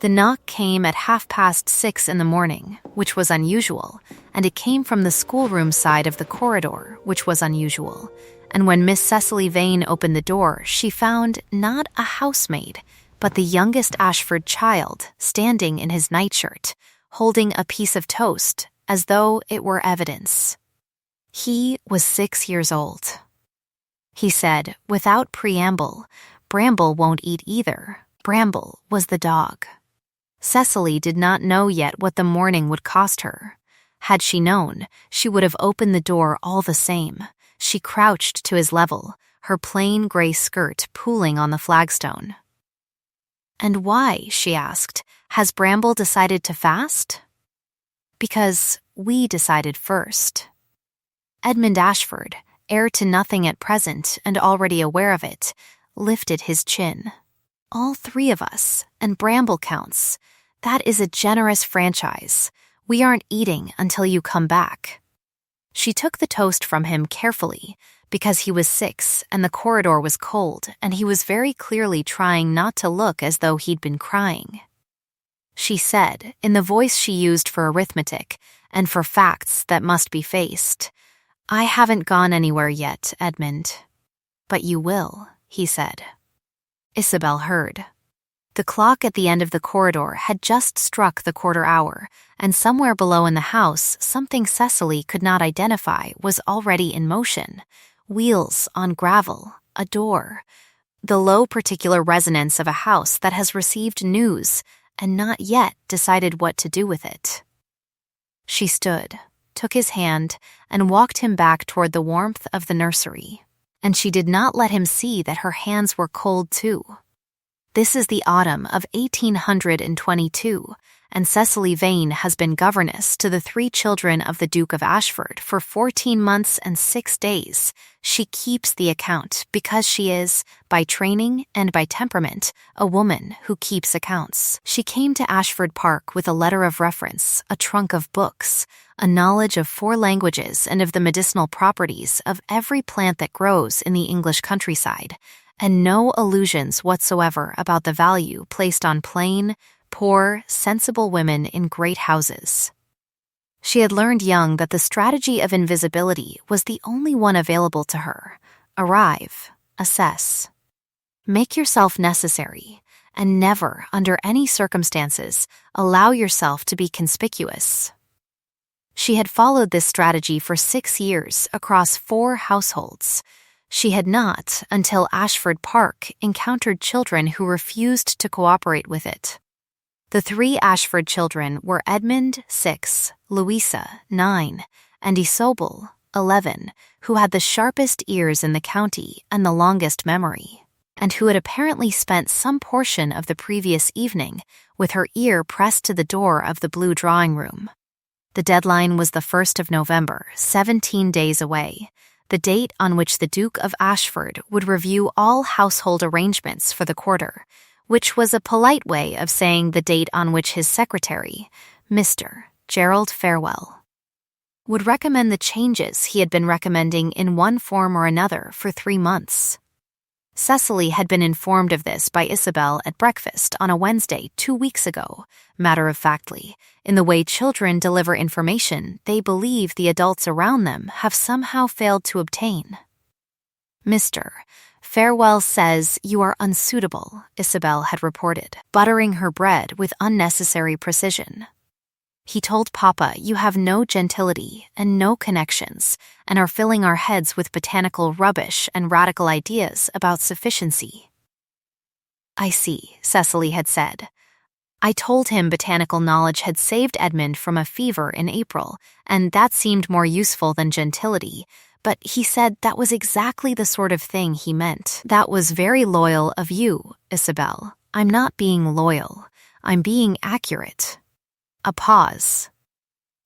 The knock came at 6:30 in the morning, which was unusual, and it came from the schoolroom side of the corridor, which was unusual. And when Miss Cecily Vane opened the door, she found not a housemaid, but the youngest Ashford child standing in his nightshirt, holding a piece of toast, as though it were evidence. He was 6 years old. He said, without preamble, Bramble won't eat either. Bramble was the dog. Cecily did not know yet what the morning would cost her. Had she known, she would have opened the door all the same. She crouched to his level, her plain gray skirt pooling on the flagstone. "And why," she asked, "has Bramble decided to fast?" "Because we decided first." Edmund Ashford, heir to nothing at present and already aware of it, lifted his chin. "All three of us, and Bramble counts. That is a generous franchise. We aren't eating until you come back." She took the toast from him carefully, because he was 6 and the corridor was cold and he was very clearly trying not to look as though he'd been crying. She said, in the voice she used for arithmetic and for facts that must be faced, "I haven't gone anywhere yet, Edmund." "But you will," he said. Isabel heard. The clock at the end of the corridor had just struck the quarter hour, and somewhere below in the house, something Cecily could not identify was already in motion. Wheels on gravel, a door. The low particular resonance of a house that has received news and not yet decided what to do with it. She stood, took his hand, and walked him back toward the warmth of the nursery. And she did not let him see that her hands were cold too. This is the autumn of 1822, and Cecily Vane has been governess to the 3 children of the Duke of Ashford for 14 months and 6 days. She keeps the account because she is, by training and by temperament, a woman who keeps accounts. She came to Ashford Park with a letter of reference, a trunk of books, a knowledge of 4 languages and of the medicinal properties of every plant that grows in the English countryside, and no illusions whatsoever about the value placed on plain, poor, sensible women in great houses. She had learned young that the strategy of invisibility was the only one available to her. Arrive, assess. Make yourself necessary, and never, under any circumstances, allow yourself to be conspicuous. She had followed this strategy for 6 years across 4 households. She had not, until Ashford Park, encountered children who refused to cooperate with it. The 3 Ashford children were Edmund, 6, Louisa, 9, and Isobel, 11, who had the sharpest ears in the county and the longest memory, and who had apparently spent some portion of the previous evening with her ear pressed to the door of the blue drawing room. The deadline was the 1st of November, 17 days away, the date on which the Duke of Ashford would review all household arrangements for the quarter, which was a polite way of saying the date on which his secretary, Mr. Gerald Farewell, would recommend the changes he had been recommending in one form or another for 3 months. Cecily had been informed of this by Isabel at breakfast on a Wednesday 2 weeks ago, matter-of-factly, in the way children deliver information they believe the adults around them have somehow failed to obtain. "Mr. Farewell says you are unsuitable," Isabel had reported, buttering her bread with unnecessary precision. "He told Papa you have no gentility and no connections and are filling our heads with botanical rubbish and radical ideas about sufficiency." "I see," Cecily had said. "I told him botanical knowledge had saved Edmund from a fever in April, and that seemed more useful than gentility, but he said that was exactly the sort of thing he meant." "That was very loyal of you, Isabel. I'm not being loyal. I'm being accurate." A pause.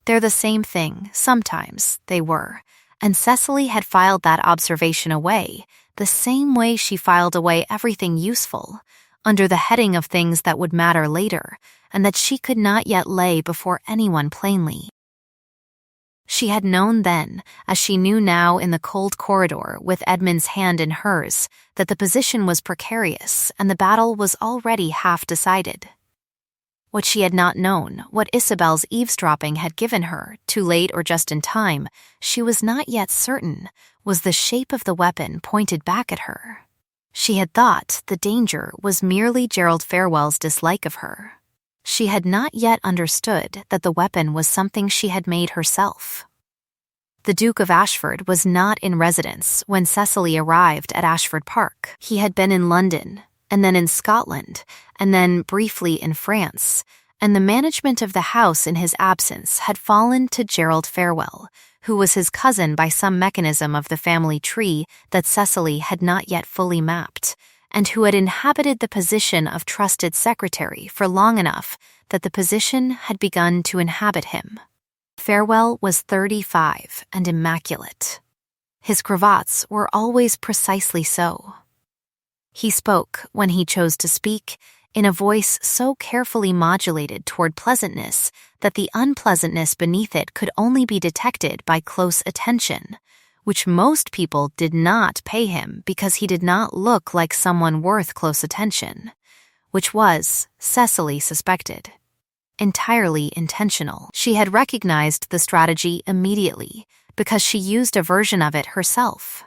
"They're the same thing, sometimes," they were, and Cecily had filed that observation away, the same way she filed away everything useful, under the heading of things that would matter later, and that she could not yet lay before anyone plainly. She had known then, as she knew now in the cold corridor with Edmund's hand in hers, that the position was precarious and the battle was already half decided. What she had not known, what Isabel's eavesdropping had given her, too late or just in time, she was not yet certain, was the shape of the weapon pointed back at her. She had thought the danger was merely Gerald Farewell's dislike of her. She had not yet understood that the weapon was something she had made herself. The Duke of Ashford was not in residence when Thessaly arrived at Ashford Park. He had been in London, and then in Scotland, and then briefly in France, and the management of the house in his absence had fallen to Gerald Farewell, who was his cousin by some mechanism of the family tree that Thessaly had not yet fully mapped, and who had inhabited the position of trusted secretary for long enough that the position had begun to inhabit him. Farewell was 35 and immaculate. His cravats were always precisely so. He spoke, when he chose to speak, in a voice so carefully modulated toward pleasantness that the unpleasantness beneath it could only be detected by close attention, which most people did not pay him because he did not look like someone worth close attention, which was, Thessaly suspected, entirely intentional. She had recognized the strategy immediately because she used a version of it herself.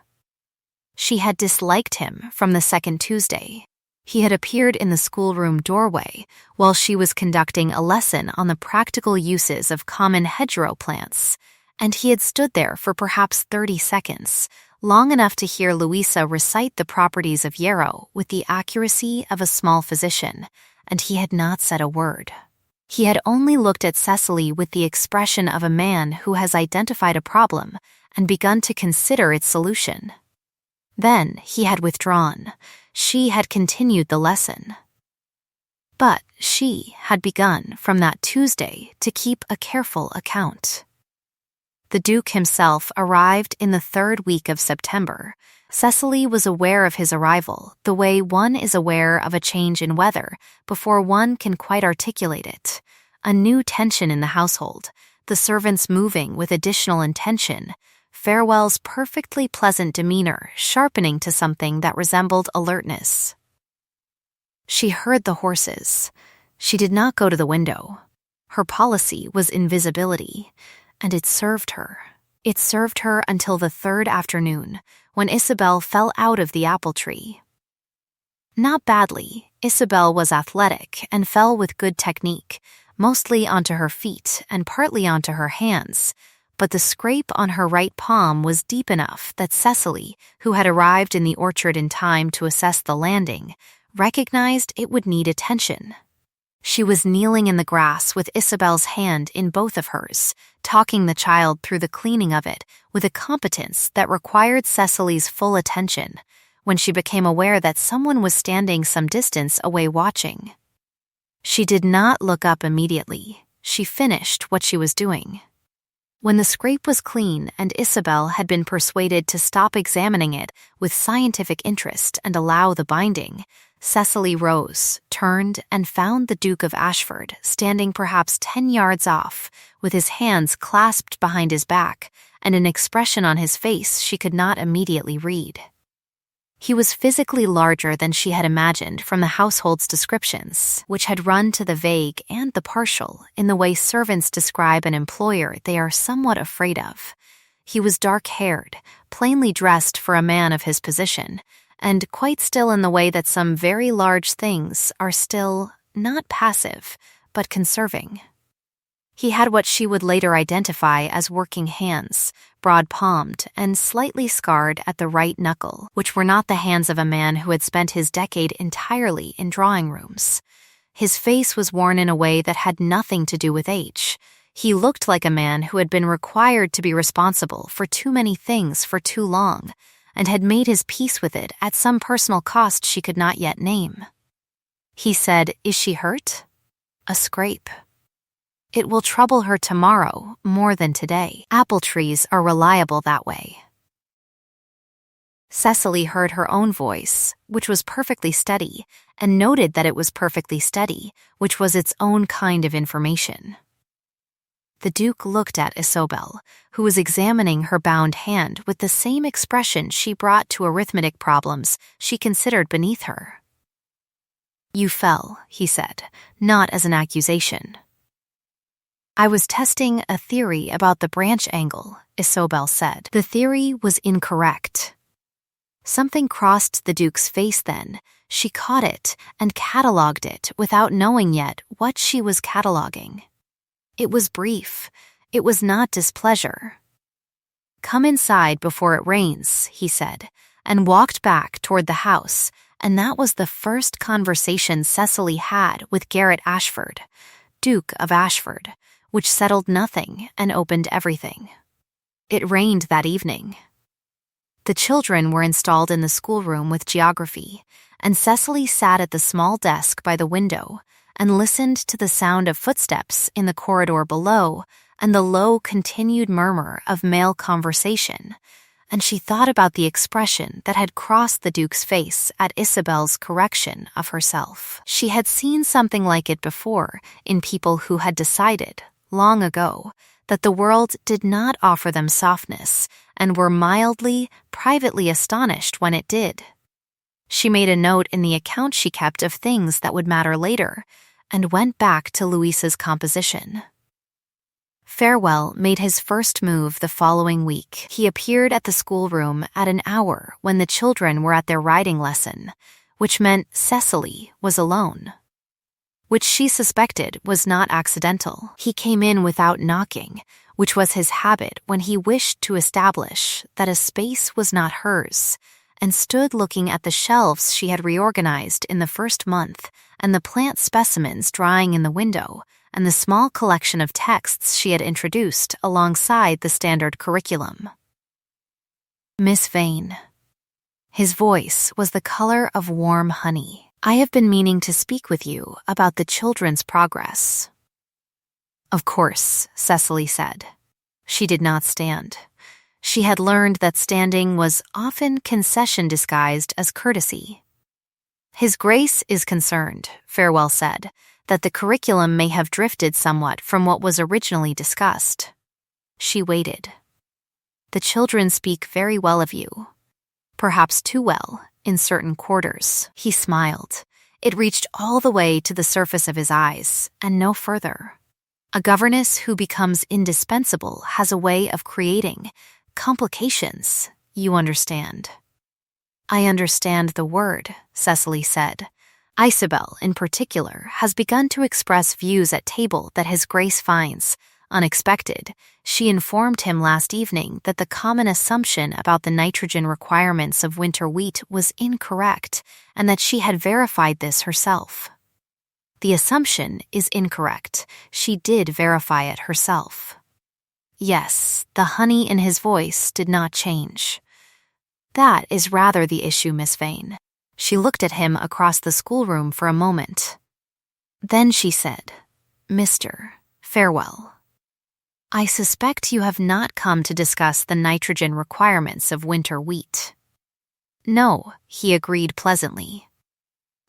She had disliked him from the second Tuesday. He had appeared in the schoolroom doorway while she was conducting a lesson on the practical uses of common hedgerow plants, and he had stood there for perhaps 30 seconds, long enough to hear Louisa recite the properties of yarrow with the accuracy of a small physician, and he had not said a word. He had only looked at Thessaly with the expression of a man who has identified a problem and begun to consider its solution. Then he had withdrawn. She had continued the lesson. But she had begun from that Tuesday to keep a careful account. The Duke himself arrived in the third week of September. Thessaly was aware of his arrival the way one is aware of a change in weather before one can quite articulate it. A new tension in the household, the servants moving with additional intention, Farewell's perfectly pleasant demeanor sharpening to something that resembled alertness. She heard the horses. She did not go to the window. Her policy was invisibility, and it served her. It served her until the third afternoon, when Isabel fell out of the apple tree. Not badly. Isabel was athletic and fell with good technique, mostly onto her feet and partly onto her hands, but the scrape on her right palm was deep enough that Thessaly, who had arrived in the orchard in time to assess the landing, recognized it would need attention. She was kneeling in the grass with Isabel's hand in both of hers, talking the child through the cleaning of it with a competence that required Thessaly's full attention, when she became aware that someone was standing some distance away watching. She did not look up immediately. She finished what she was doing. When the scrape was clean and Isabel had been persuaded to stop examining it with scientific interest and allow the binding, Thessaly rose, turned, and found the Duke of Ashford standing perhaps 10 yards off, with his hands clasped behind his back and an expression on his face she could not immediately read. He was physically larger than she had imagined from the household's descriptions, which had run to the vague and the partial in the way servants describe an employer they are somewhat afraid of. He was dark-haired, plainly dressed for a man of his position, and quite still in the way that some very large things are still not passive, but conserving. He had what she would later identify as working hands, broad-palmed and slightly scarred at the right knuckle, which were not the hands of a man who had spent his decade entirely in drawing rooms. His face was worn in a way that had nothing to do with age. He looked like a man who had been required to be responsible for too many things for too long, and had made his peace with it at some personal cost she could not yet name. He said, "Is she hurt?" "A scrape." "It will trouble her tomorrow more than today. Apple trees are reliable that way." Thessaly heard her own voice, which was perfectly steady, and noted that it was perfectly steady, which was its own kind of information. The Duke looked at Isobel, who was examining her bound hand with the same expression she brought to arithmetic problems she considered beneath her. You fell, he said, not as an accusation. I was testing a theory about the branch angle, Isobel said. The theory was incorrect. Something crossed the Duke's face then. She caught it and catalogued it without knowing yet what she was cataloging. It was brief. It was not displeasure. Come inside before it rains, he said, and walked back toward the house, and that was the first conversation Thessaly had with Garrett Ashford, Duke of Ashford, which settled nothing and opened everything. It rained that evening. The children were installed in the schoolroom with geography, and Thessaly sat at the small desk by the window and listened to the sound of footsteps in the corridor below and the low continued murmur of male conversation, and she thought about the expression that had crossed the Duke's face at Isobel's correction of herself. She had seen something like it before in people who had decided, long ago, that the world did not offer them softness and were mildly, privately astonished when it did. She made a note in the account she kept of things that would matter later and went back to Louisa's composition. Farewell made his first move the following week. He appeared at the schoolroom at an hour when the children were at their riding lesson, which meant Thessaly was alone. Which she suspected was not accidental. He came in without knocking, which was his habit when he wished to establish that a space was not hers, and stood looking at the shelves she had reorganized in the first month and the plant specimens drying in the window and the small collection of texts she had introduced alongside the standard curriculum. Miss Vane. His voice was the color of warm honey. I have been meaning to speak with you about the children's progress. Of course, Thessaly said. She did not stand. She had learned that standing was often concession disguised as courtesy. His Grace is concerned, Farewell said, that the curriculum may have drifted somewhat from what was originally discussed. She waited. The children speak very well of you. Perhaps too well, in certain quarters. He smiled. It reached all the way to the surface of his eyes, and no further. A governess who becomes indispensable has a way of creating complications, you understand. I understand the word, Thessaly said. Isobel, in particular, has begun to express views at table that His Grace finds unexpected. She informed him last evening that the common assumption about the nitrogen requirements of winter wheat was incorrect, and that she had verified this herself. The assumption is incorrect. She did verify it herself. Yes, the honey in his voice did not change. That is rather the issue, Miss Vane. She looked at him across the schoolroom for a moment. Then she said, Mr. Farewell, I suspect you have not come to discuss the nitrogen requirements of winter wheat. No, he agreed pleasantly.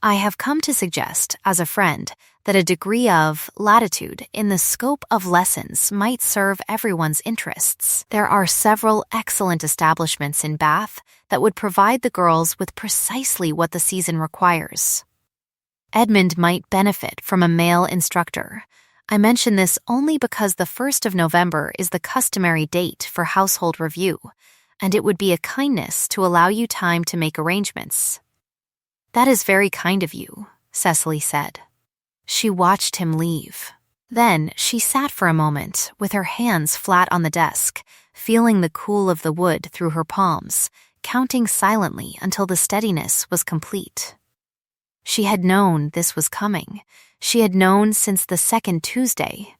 I have come to suggest, as a friend, that a degree of latitude in the scope of lessons might serve everyone's interests. There are several excellent establishments in Bath that would provide the girls with precisely what the season requires. Edmund might benefit from a male instructor. I mention this only because the 1st of November is the customary date for household review, and it would be a kindness to allow you time to make arrangements. That is very kind of you, Thessaly said. She watched him leave. Then she sat for a moment with her hands flat on the desk, feeling the cool of the wood through her palms, counting silently until the steadiness was complete. She had known this was coming. She had known since the second Tuesday.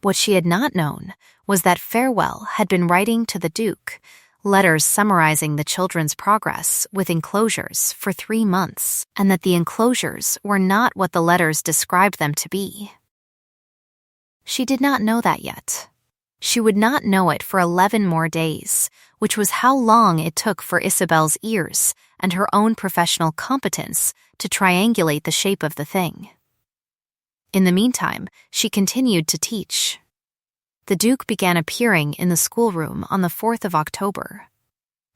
What she had not known was that Farewell had been writing to the Duke, letters summarizing the children's progress with enclosures for 3 months, and that the enclosures were not what the letters described them to be. She did not know that yet. She would not know it for 11 more days, which was how long it took for Isobel's ears and her own professional competence to triangulate the shape of the thing. In the meantime, she continued to teach. The Duke began appearing in the schoolroom on the 4th of October.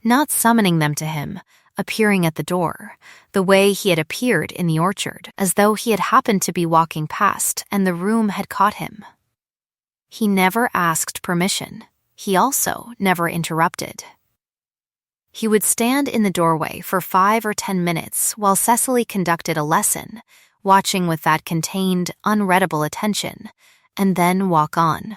Not summoning them to him, appearing at the door, the way he had appeared in the orchard, as though he had happened to be walking past and the room had caught him. He never asked permission. He also never interrupted. He would stand in the doorway for 5 or 10 minutes while Thessaly conducted a lesson, watching with that contained, unreadable attention, and then walk on.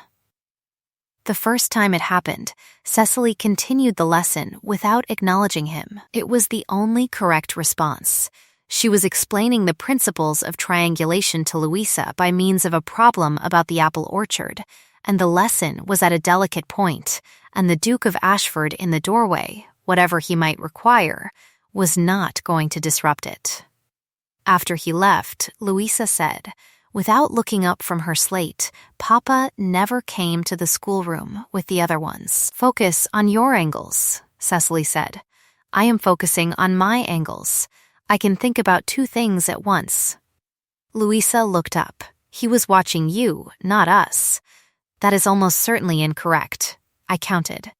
The first time it happened, Thessaly continued the lesson without acknowledging him. It was the only correct response. She was explaining the principles of triangulation to Louisa by means of a problem about the apple orchard, and the lesson was at a delicate point, and the Duke of Ashford in the doorway, whatever he might require, was not going to disrupt it. After he left, Louisa said, without looking up from her slate, Papa never came to the schoolroom with the other ones. Focus on your angles, Thessaly said. I am focusing on my angles. I can think about 2 things at once. Louisa looked up. He was watching you, not us. That is almost certainly incorrect, I counted.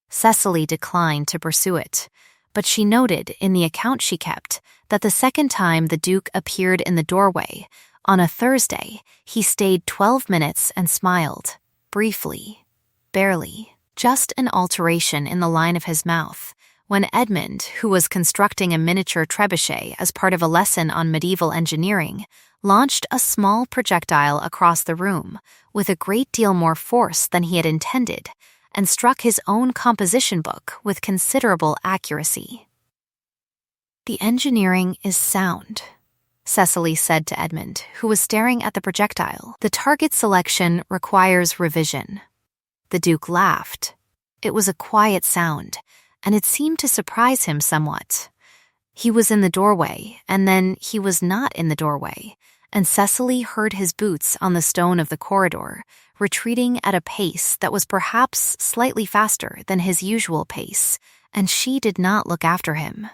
Thessaly declined to pursue it, but she noted in the account she kept that the second time the Duke appeared in the doorway, on a Thursday, he stayed 12 minutes and smiled, briefly, barely, just an alteration in the line of his mouth, when Edmund, who was constructing a miniature trebuchet as part of a lesson on medieval engineering, launched a small projectile across the room with a great deal more force than he had intended, and struck his own composition book with considerable accuracy. The engineering is sound, Thessaly said to Edmund, who was staring at the projectile. The target selection requires revision. The Duke laughed. It was a quiet sound, and it seemed to surprise him somewhat. He was in the doorway, and then he was not in the doorway, and Thessaly heard his boots on the stone of the corridor, retreating at a pace that was perhaps slightly faster than his usual pace, and she did not look after him.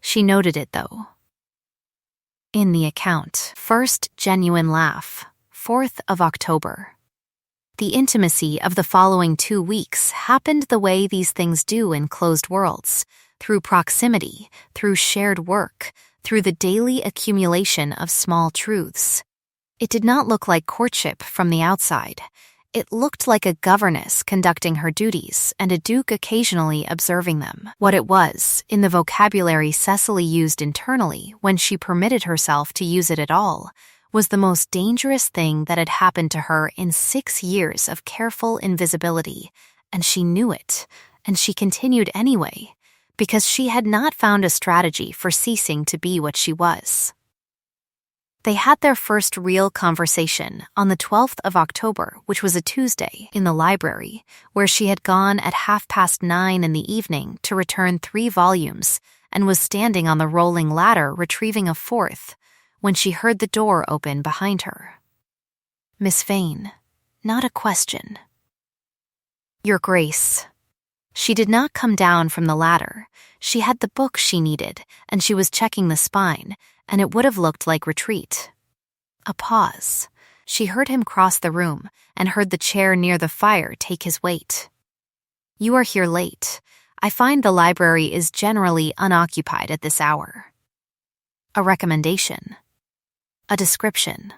She noted it, though. In the account, first genuine laugh, 4th of October. The intimacy of the following 2 weeks happened the way these things do in closed worlds, through proximity, through shared work, through the daily accumulation of small truths. It did not look like courtship from the outside. It looked like a governess conducting her duties and a duke occasionally observing them. What it was, in the vocabulary Thessaly used internally when she permitted herself to use it at all, was the most dangerous thing that had happened to her in 6 years of careful invisibility, and she knew it, and she continued anyway, because she had not found a strategy for ceasing to be what she was. They had their first real conversation on the 12th of October, which was a Tuesday, in the library, where she had gone at 9:30 in the evening to return 3 volumes and was standing on the rolling ladder retrieving a 4th when she heard the door open behind her. Miss Vane, not a question. Your Grace. She did not come down from the ladder. She had the book she needed, and she was checking the spine, and it would have looked like retreat. A pause. She heard him cross the room and heard the chair near the fire take his weight. You are here late. I find the library is generally unoccupied at this hour. A recommendation. A description.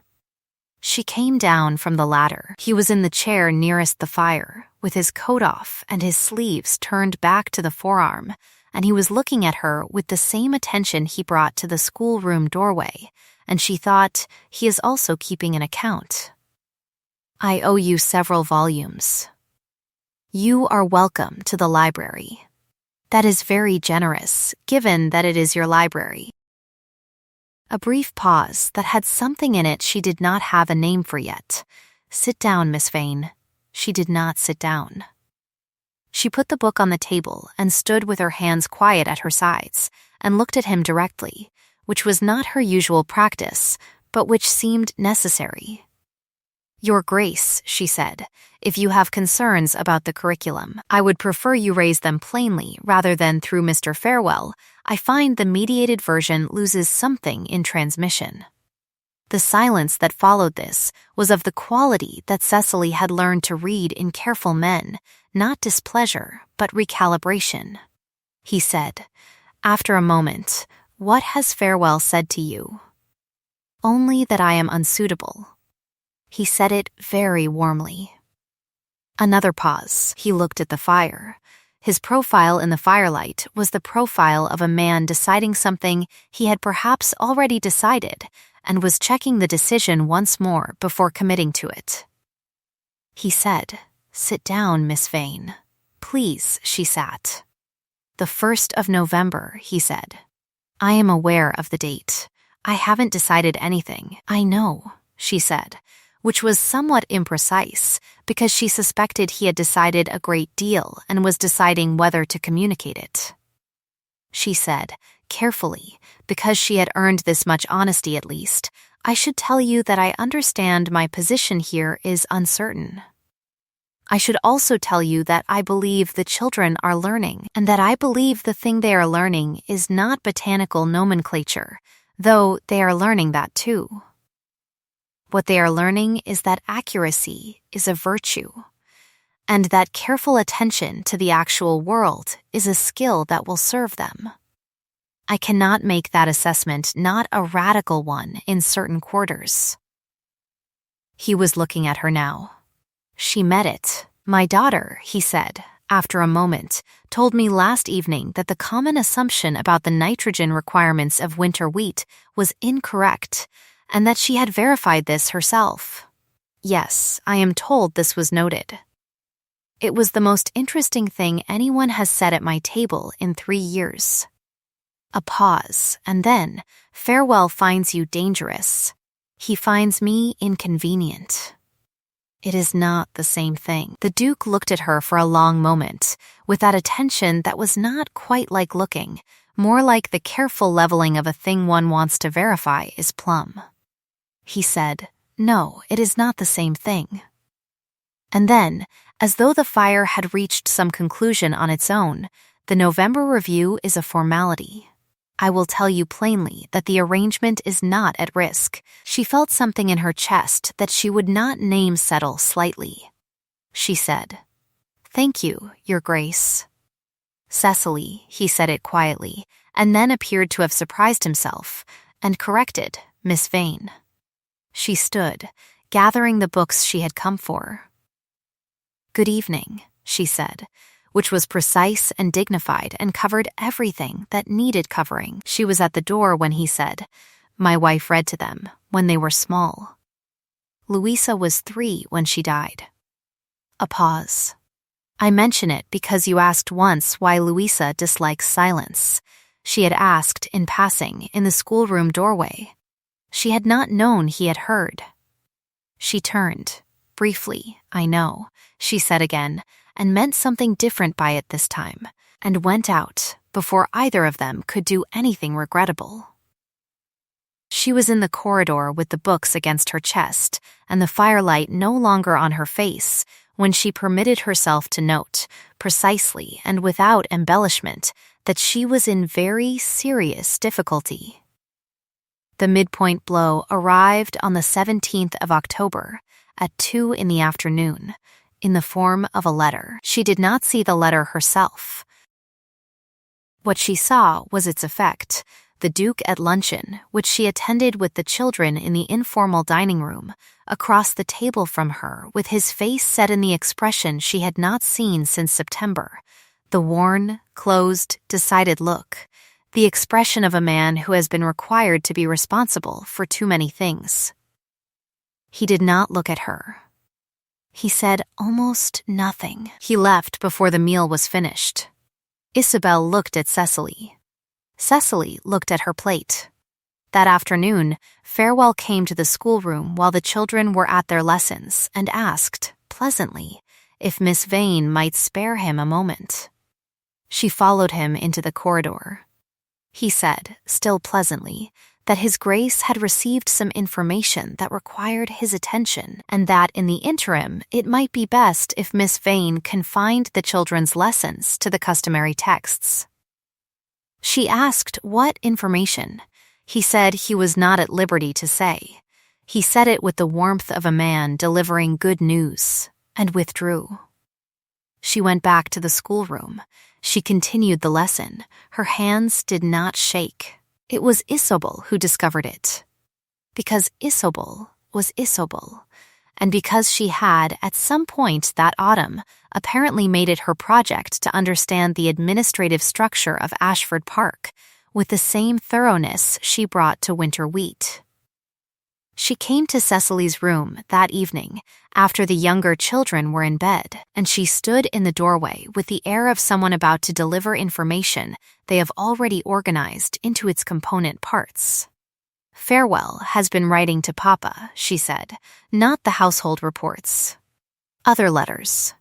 She came down from the ladder. He was in the chair nearest the fire, with his coat off and his sleeves turned back to the forearm, and he was looking at her with the same attention he brought to the schoolroom doorway, and she thought, he is also keeping an account. I owe you several volumes. You are welcome to the library. That is very generous, given that it is your library. A brief pause that had something in it she did not have a name for yet. Sit down, Miss Vane. She did not sit down. She put the book on the table and stood with her hands quiet at her sides and looked at him directly, which was not her usual practice, but which seemed necessary. Your Grace, she said, if you have concerns about the curriculum, I would prefer you raise them plainly rather than through Mr. Farewell. I find the mediated version loses something in transmission. The silence that followed this was of the quality that Thessaly had learned to read in careful men, not displeasure, but recalibration. He said, After a moment, "What has Farewell said to you?" "Only that I am unsuitable." He said it very warmly. Another pause. He looked at the fire. His profile in the firelight was the profile of a man deciding something he had perhaps already decided and was checking the decision once more before committing to it. He said, "Sit down, Miss Vane." "Please," she sat. "The 1st of November," he said. "I am aware of the date. I haven't decided anything." "I know," she said, which was somewhat imprecise because she suspected he had decided a great deal and was deciding whether to communicate it. She said, carefully, because she had earned this much honesty at least, "I should tell you that I understand my position here is uncertain. I should also tell you that I believe the children are learning, and that I believe the thing they are learning is not botanical nomenclature, though they are learning that too. What they are learning is that accuracy is a virtue, and that careful attention to the actual world is a skill that will serve them. I cannot make that assessment not a radical one in certain quarters." He was looking at her now. She met it. "My daughter," he said, after a moment, "told me last evening that the common assumption about the nitrogen requirements of winter wheat was incorrect, and that she had verified this herself. Yes, I am told this was noted. It was the most interesting thing anyone has said at my table in 3 years." A pause, and then, "Farewell finds you dangerous. He finds me inconvenient." It is not the same thing. The Duke looked at her for a long moment, with that attention that was not quite like looking, more like the careful leveling of a thing one wants to verify is plumb. He said, "No, it is not the same thing." And then, as though the fire had reached some conclusion on its own, "The November review is a formality. I will tell you plainly that the arrangement is not at risk." She felt something in her chest that she would not name settle slightly. She said, "Thank you, Your Grace." "Thessaly," he said it quietly, and then appeared to have surprised himself, and corrected, "Miss Vane." She stood, gathering the books she had come for. "Good evening," she said, which was precise and dignified and covered everything that needed covering. She was at the door when he said, "My wife read to them when they were small. Louisa was 3 when she died." A pause. "I mention it because you asked once why Louisa dislikes silence." She had asked, in passing, in the schoolroom doorway. She had not known he had heard. She turned. Briefly, "I know," she said again, and meant something different by it this time, and went out before either of them could do anything regrettable. She was in the corridor with the books against her chest and the firelight no longer on her face when she permitted herself to note, precisely and without embellishment, that she was in very serious difficulty. The midpoint blow arrived on the 17th of October at 2 in the afternoon, in the form of a letter. She did not see the letter herself. What she saw was its effect, the Duke at luncheon, which she attended with the children in the informal dining room, across the table from her, with his face set in the expression she had not seen since September, the worn, closed, decided look, the expression of a man who has been required to be responsible for too many things. He did not look at her. He said almost nothing. He left before the meal was finished. Isabel looked at Thessaly. Thessaly looked at her plate. That afternoon, Farewell came to the schoolroom while the children were at their lessons and asked, pleasantly, if Miss Vane might spare him a moment. She followed him into the corridor. He said, still pleasantly, that His Grace had received some information that required his attention, and that in the interim it might be best if Miss Vane confined the children's lessons to the customary texts. She asked what information. He said he was not at liberty to say. He said it with the warmth of a man delivering good news, and withdrew. She went back to the schoolroom. She continued the lesson. Her hands did not shake. It was Isobel who discovered it. Because Isobel was Isobel, and because she had, at some point that autumn, apparently made it her project to understand the administrative structure of Ashford Park with the same thoroughness she brought to winter wheat. She came to Thessaly's room that evening after the younger children were in bed, and she stood in the doorway with the air of someone about to deliver information they have already organized into its component parts. "Farewell has been writing to Papa," she said, "not the household reports. Other letters.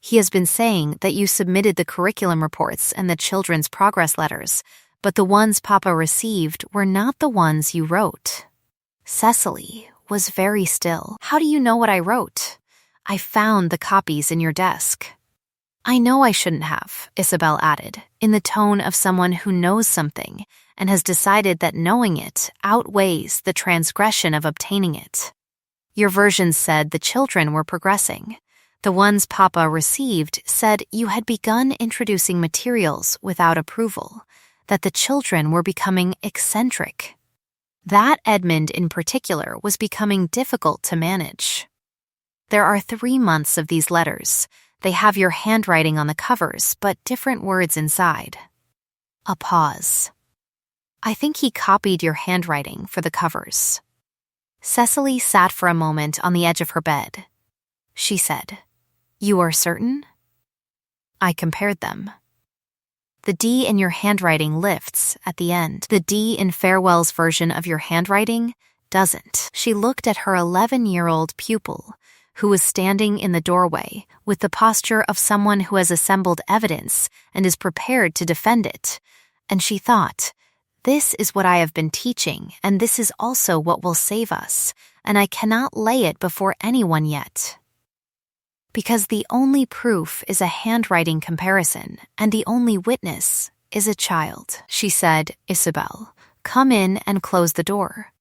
He has been saying that you submitted the curriculum reports and the children's progress letters, but the ones Papa received were not the ones you wrote." Thessaly was very still. "How do you know what I wrote?" "I found the copies in your desk." "I know I shouldn't have," Isobel added, in the tone of someone who knows something and has decided that knowing it outweighs the transgression of obtaining it. "Your versions said the children were progressing. The ones Papa received said you had begun introducing materials without approval, that the children were becoming eccentric. That Edmund in particular was becoming difficult to manage. There are 3 months of these letters. They have your handwriting on the covers, but different words inside." A pause. "I think he copied your handwriting for the covers." Thessaly sat for a moment on the edge of her bed. She said, "You are certain?" "I compared them. The D in your handwriting lifts at the end. The D in Farewell's version of your handwriting doesn't." She looked at her 11-year-old pupil, who was standing in the doorway with the posture of someone who has assembled evidence and is prepared to defend it, and she thought, "This is what I have been teaching, and this is also what will save us, and I cannot lay it before anyone yet. Because the only proof is a handwriting comparison, and the only witness is a child." She said, "Isobel, come in and close the door."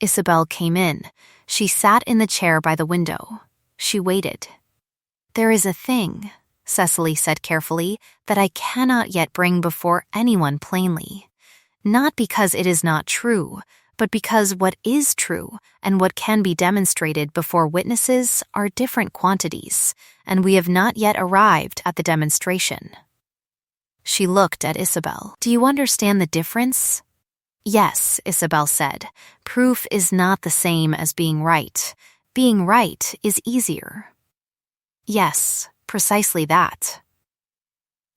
Isobel came in. She sat in the chair by the window. She waited. "There is a thing," Thessaly said carefully, "that I cannot yet bring before anyone plainly. Not because it is not true, but because what is true and what can be demonstrated before witnesses are different quantities, and we have not yet arrived at the demonstration." She looked at Isobel. "Do you understand the difference?" "Yes," Isobel said. "Proof is not the same as being right. Being right is easier." "Yes, precisely that."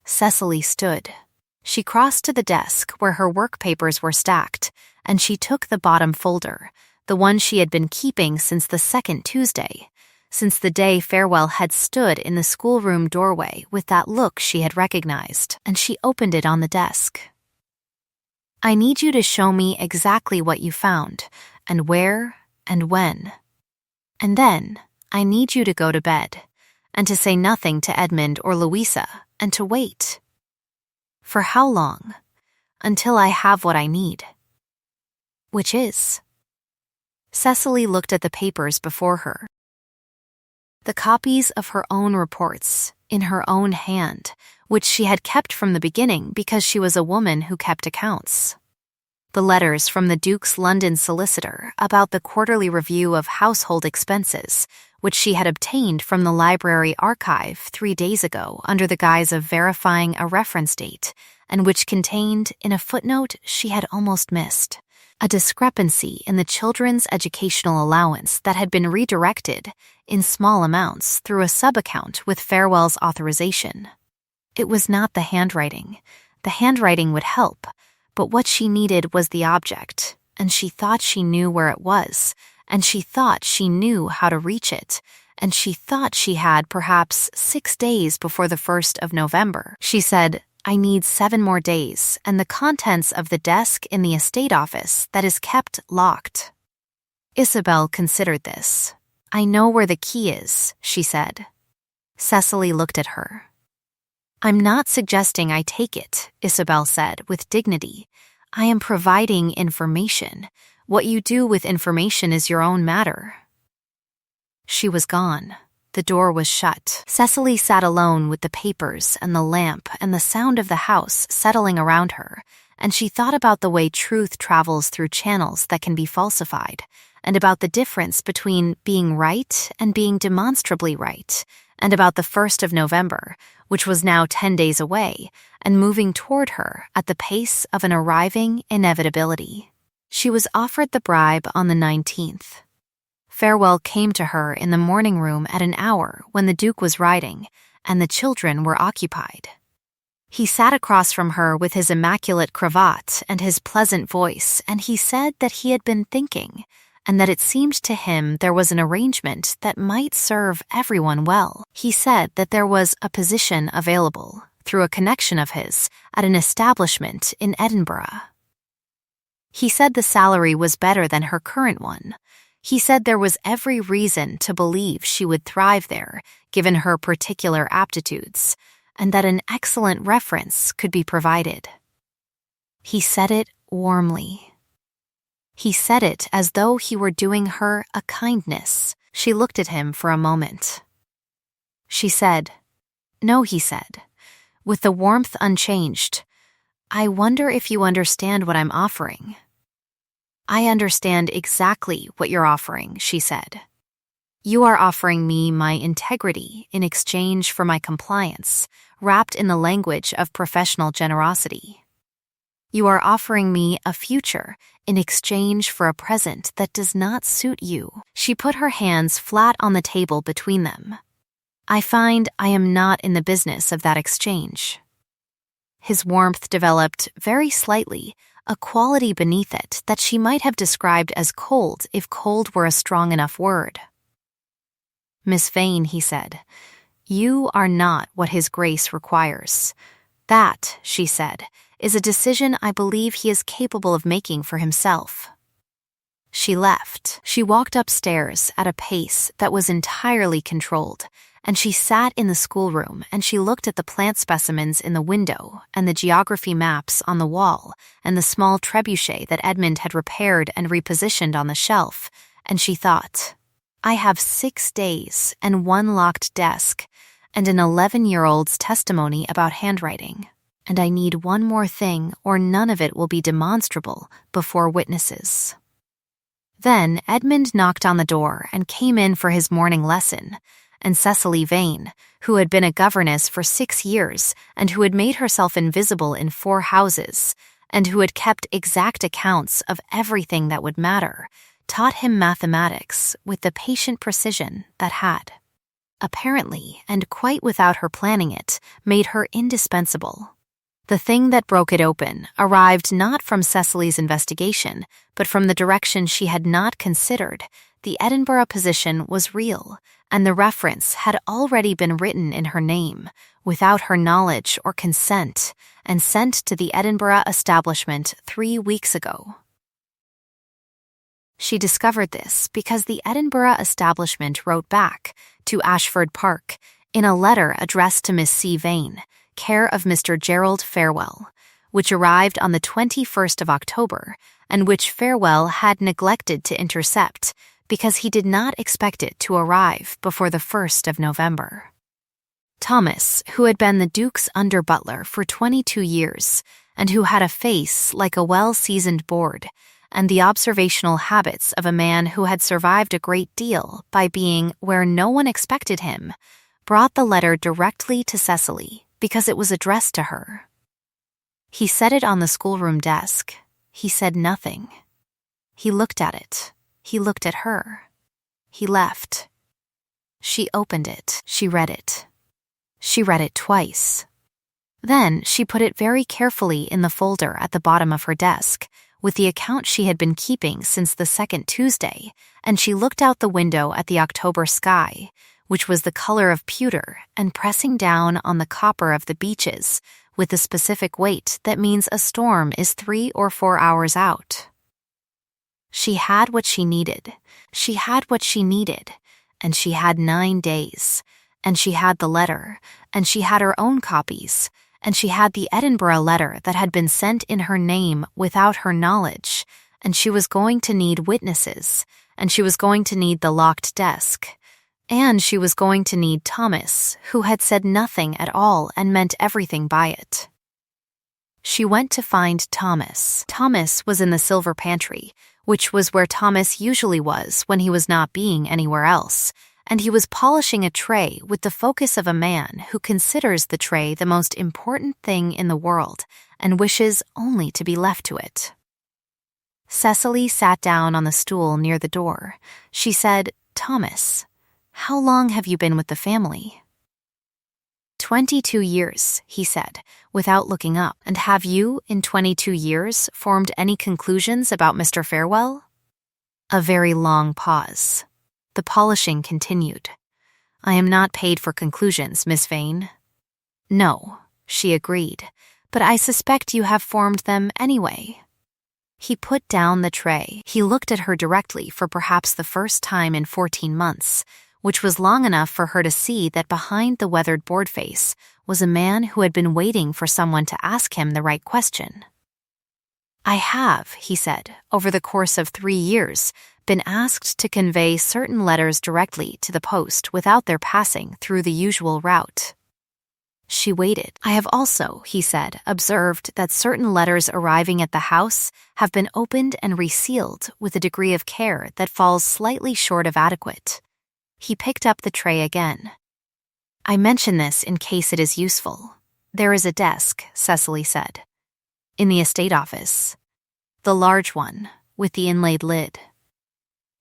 Thessaly stood. She crossed to the desk where her work papers were stacked, and she took the bottom folder, the one she had been keeping since the second Tuesday, since the day Farewell had stood in the schoolroom doorway with that look she had recognized, and she opened it on the desk. "I need you to show me exactly what you found, and where, and when. And then, I need you to go to bed, and to say nothing to Edmund or Louisa, and to wait." "For how long?" "Until I have what I need." "Which is?" Thessaly looked at the papers before her. The copies of her own reports, in her own hand, which she had kept from the beginning because she was a woman who kept accounts. The letters from the Duke's London solicitor about the quarterly review of household expenses, which she had obtained from the library archive 3 days ago under the guise of verifying a reference date, and which contained, in a footnote she had almost missed, a discrepancy in the children's educational allowance that had been redirected, in small amounts, through a sub-account with Farewell's authorization. It was not the handwriting. The handwriting would help, but what she needed was the object, and she thought she knew where it was, and she thought she knew how to reach it, and she thought she had perhaps 6 days before the 1st of November. She said, "I need 7 more days, and the contents of the desk in the estate office that is kept locked." Isobel considered this. "I know where the key is," she said. Thessaly looked at her. "I'm not suggesting I take it," Isobel said with dignity. "I am providing information. What you do with information is your own matter." She was gone. The door was shut. Thessaly sat alone with the papers and the lamp and the sound of the house settling around her, and she thought about the way truth travels through channels that can be falsified, and about the difference between being right and being demonstrably right, and about the 1st of November, which was now 10 days away, and moving toward her at the pace of an arriving inevitability. She was offered the bribe on the 19th. Farewell came to her in the morning room at an hour when the Duke was riding, and the children were occupied. He sat across from her with his immaculate cravat and his pleasant voice, and he said that he had been thinking, and that it seemed to him there was an arrangement that might serve everyone well. He said that there was a position available, through a connection of his, at an establishment in Edinburgh. He said the salary was better than her current one. He said there was every reason to believe she would thrive there, given her particular aptitudes, and that an excellent reference could be provided. He said it warmly. He said it as though he were doing her a kindness. She looked at him for a moment. She said, "No," he said, with the warmth unchanged. "I wonder if you understand what I'm offering." "I understand exactly what you're offering," she said. "You are offering me my integrity in exchange for my compliance, wrapped in the language of professional generosity. You are offering me a future in exchange for a present that does not suit you." She put her hands flat on the table between them. "I find I am not in the business of that exchange." His warmth developed very slightly, a quality beneath it that she might have described as cold if cold were a strong enough word. "Miss Vane," he said, "you are not what His Grace requires. That," she said, "is a decision I believe he is capable of making for himself." She left. She walked upstairs at a pace that was entirely controlled, and she sat in the schoolroom and she looked at the plant specimens in the window and the geography maps on the wall and the small trebuchet that Edmund had repaired and repositioned on the shelf, and she thought, "I have 6 days and 1 locked desk and an 11-year-old's testimony about handwriting, and I need one more thing or none of it will be demonstrable before witnesses." Then Edmund knocked on the door and came in for his morning lesson, and Thessaly Vane, who had been a governess for 6 years and who had made herself invisible in 4 houses, and who had kept exact accounts of everything that would matter, taught him mathematics with the patient precision that had, apparently and quite without her planning it, made her indispensable. The thing that broke it open arrived not from Thessaly's investigation, but from the direction she had not considered. The Edinburgh position was real, and the reference had already been written in her name, without her knowledge or consent, and sent to the Edinburgh establishment 3 weeks ago. She discovered this because the Edinburgh establishment wrote back to Ashford Park in a letter addressed to Miss C. Vane, care of Mr. Gerald Farewell, which arrived on the 21st of October, and which Farewell had neglected to intercept because he did not expect it to arrive before the 1st of November. Thomas, who had been the Duke's under-butler for 22 years, and who had a face like a well-seasoned board, and the observational habits of a man who had survived a great deal by being where no one expected him, brought the letter directly to Thessaly because it was addressed to her. He set it on the schoolroom desk. He said nothing. He looked at it. He looked at her. He left. She opened it. She read it. She read it twice. Then she put it very carefully in the folder at the bottom of her desk, with the account she had been keeping since the 2nd Tuesday, and she looked out the window at the October sky, which was the color of pewter and pressing down on the copper of the beeches with the specific weight that means a storm is 3 or 4 hours out. She had what she needed. She had what she needed, and she had 9 days, and she had the letter, and she had her own copies, and she had the Edinburgh letter that had been sent in her name without her knowledge, and she was going to need witnesses, and she was going to need the locked desk. And she was going to need Thomas, who had said nothing at all and meant everything by it. She went to find Thomas. Thomas was in the silver pantry, which was where Thomas usually was when he was not being anywhere else, and he was polishing a tray with the focus of a man who considers the tray the most important thing in the world and wishes only to be left to it. Thessaly sat down on the stool near the door. She said, "Thomas, how long have you been with the family?" 22 years, he said, without looking up. "And have you, in 22 years, formed any conclusions about Mr. Farewell?" A very long pause. The polishing continued. "I am not paid for conclusions, Miss Vane." "No," she agreed, "but I suspect you have formed them anyway." He put down the tray. He looked at her directly for perhaps the first time in 14 months, which was long enough for her to see that behind the weathered board face was a man who had been waiting for someone to ask him the right question. "I have," he said, "over the course of 3 years, been asked to convey certain letters directly to the post without their passing through the usual route." She waited. "I have also," he said, "observed that certain letters arriving at the house have been opened and resealed with a degree of care that falls slightly short of adequate." He picked up the tray again. "I mention this in case it is useful. There is a desk," Thessaly said. "In the estate office. The large one, with the inlaid lid."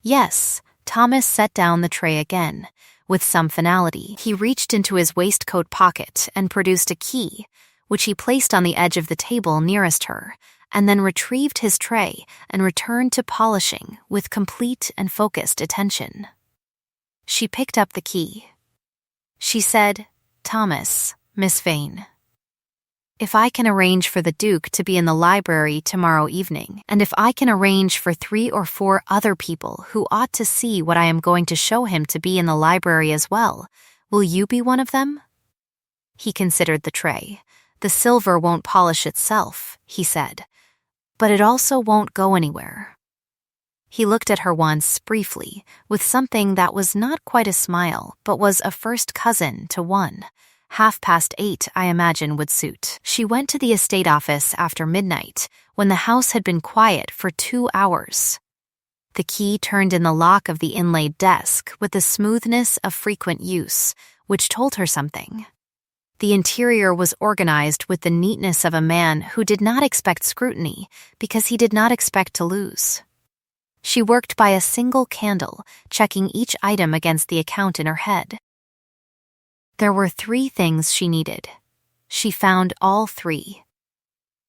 "Yes." Thomas set down the tray again. With some finality, he reached into his waistcoat pocket and produced a key, which he placed on the edge of the table nearest her, and then retrieved his tray and returned to polishing with complete and focused attention. She picked up the key. She said, "Thomas, Miss Vane, if I can arrange for the Duke to be in the library tomorrow evening, and if I can arrange for 3 or 4 other people who ought to see what I am going to show him to be in the library as well, will you be one of them?" He considered the tray. "The silver won't polish itself," he said, "but it also won't go anywhere." He looked at her once, briefly, with something that was not quite a smile, but was a first cousin to one. 8:30, I imagine, would suit. She went to the estate office after midnight, when the house had been quiet for 2 hours. The key turned in the lock of the inlaid desk with the smoothness of frequent use, which told her something. The interior was organized with the neatness of a man who did not expect scrutiny because he did not expect to lose. She worked by a single candle, checking each item against the account in her head. There were 3 things she needed. She found all 3.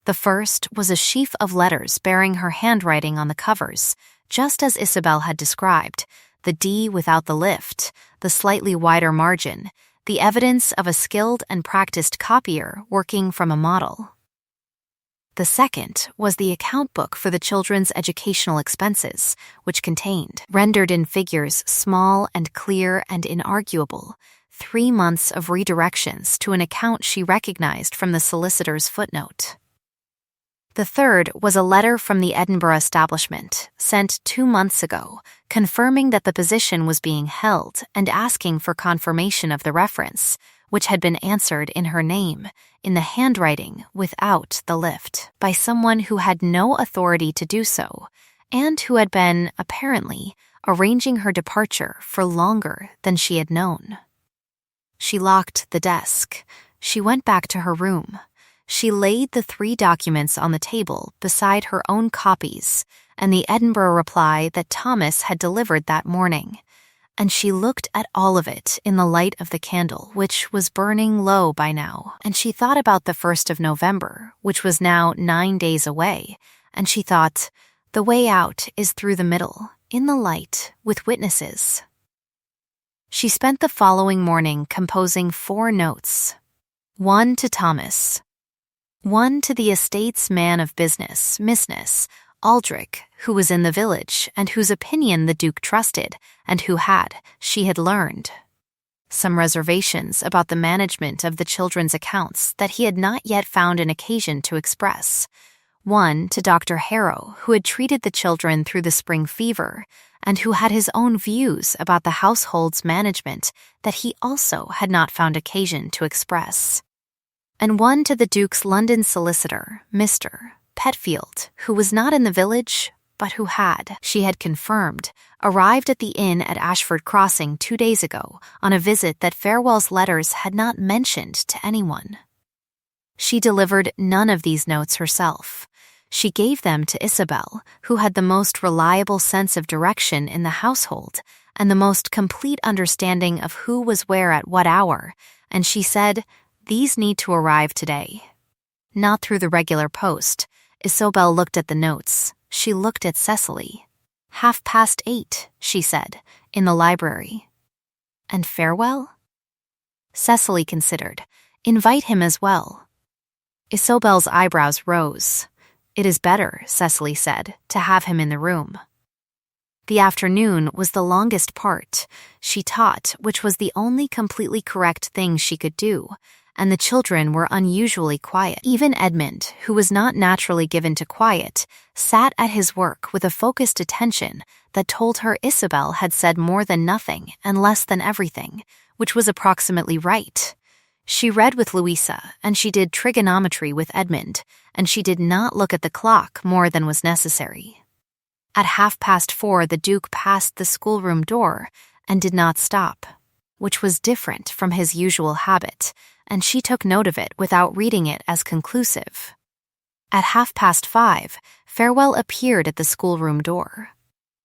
The first was a sheaf of letters bearing her handwriting on the covers, just as Isabel had described, the D without the lift, the slightly wider margin, the evidence of a skilled and practiced copier working from a model. The second was the account book for the children's educational expenses, which contained, rendered in figures small and clear and inarguable, 3 months of redirections to an account she recognized from the solicitor's footnote. The third was a letter from the Edinburgh establishment, sent 2 months ago, confirming that the position was being held and asking for confirmation of the reference, which had been answered in her name, in the handwriting without the lift, by someone who had no authority to do so, and who had been, apparently, arranging her departure for longer than she had known. She locked the desk. She went back to her room. She laid the 3 documents on the table beside her own copies and the Edinburgh reply that Thomas had delivered that morning, and she looked at all of it in the light of the candle, which was burning low by now, and she thought about the 1st of November, which was now 9 days away, and she thought, the way out is through the middle, in the light, with witnesses. She spent the following morning composing 4 notes. 1 to Thomas. 1 to the estate's man of business, Mrs. Aldrich, who was in the village and whose opinion the Duke trusted, and who had, she had learned, some reservations about the management of the children's accounts that he had not yet found an occasion to express. 1 to Dr. Harrow, who had treated the children through the spring fever, and who had his own views about the household's management that he also had not found occasion to express. And one to the Duke's London solicitor, Mr. Petfield, who was not in the village, but who had, she had confirmed, arrived at the inn at Ashford Crossing 2 days ago on a visit that Farewell's letters had not mentioned to anyone. She delivered none of these notes herself. She gave them to Isabel, who had the most reliable sense of direction in the household and the most complete understanding of who was where at what hour, and she said, "These need to arrive today." Not through the regular post. Isobel looked at the notes. She looked at Thessaly. 8:30, she said, in the library. And Farewell? Thessaly considered. Invite him as well. Isobel's eyebrows rose. It is better, Thessaly said, to have him in the room. The afternoon was the longest part, she taught, which was the only completely correct thing she could do, and the children were unusually quiet. Even Edmund, who was not naturally given to quiet, sat at his work with a focused attention that told her Isabel had said more than nothing and less than everything, which was approximately right. She read with Louisa, and she did trigonometry with Edmund, and she did not look at the clock more than was necessary. At 4:30, the Duke passed the schoolroom door and did not stop, which was different from his usual habit, and she took note of it without reading it as conclusive. At 5:30, Farewell appeared at the schoolroom door.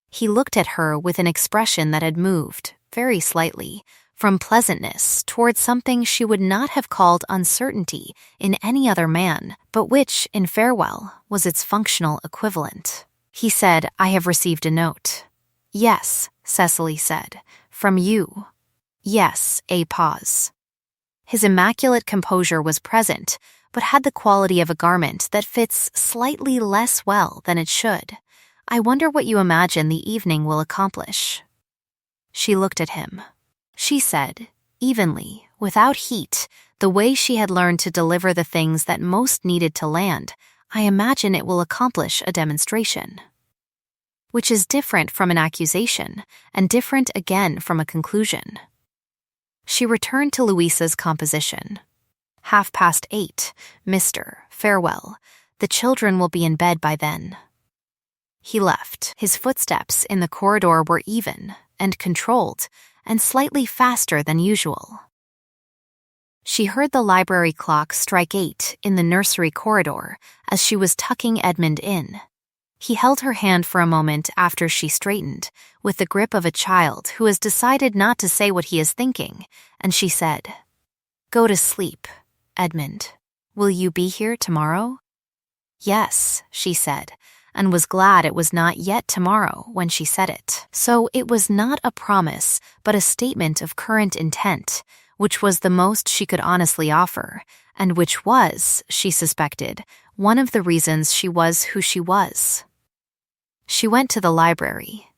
He looked at her with an expression that had moved, very slightly, from pleasantness toward something she would not have called uncertainty in any other man, but which, in Farewell, was its functional equivalent. He said, "I have received a note." "Yes," Thessaly said. "From you." "Yes," a pause. His immaculate composure was present, but had the quality of a garment that fits slightly less well than it should. "I wonder what you imagine the evening will accomplish." She looked at him. She said, evenly, without heat, the way she had learned to deliver the things that most needed to land, "I imagine it will accomplish a demonstration." Which is different from an accusation, and different again from a conclusion. She returned to Louisa's composition. 8:30, Mr. Farewell. The children will be in bed by then. He left. His footsteps in the corridor were even and controlled, and slightly faster than usual. She heard the library clock strike 8 in the nursery corridor as she was tucking Edmund in. He held her hand for a moment after she straightened, with the grip of a child who has decided not to say what he is thinking, and she said, "Go to sleep, Edmund. Will you be here tomorrow?" "Yes," she said, and was glad it was not yet tomorrow when she said it. So it was not a promise, but a statement of current intent, which was the most she could honestly offer, and which was, she suspected, one of the reasons she was who she was. She went to the library.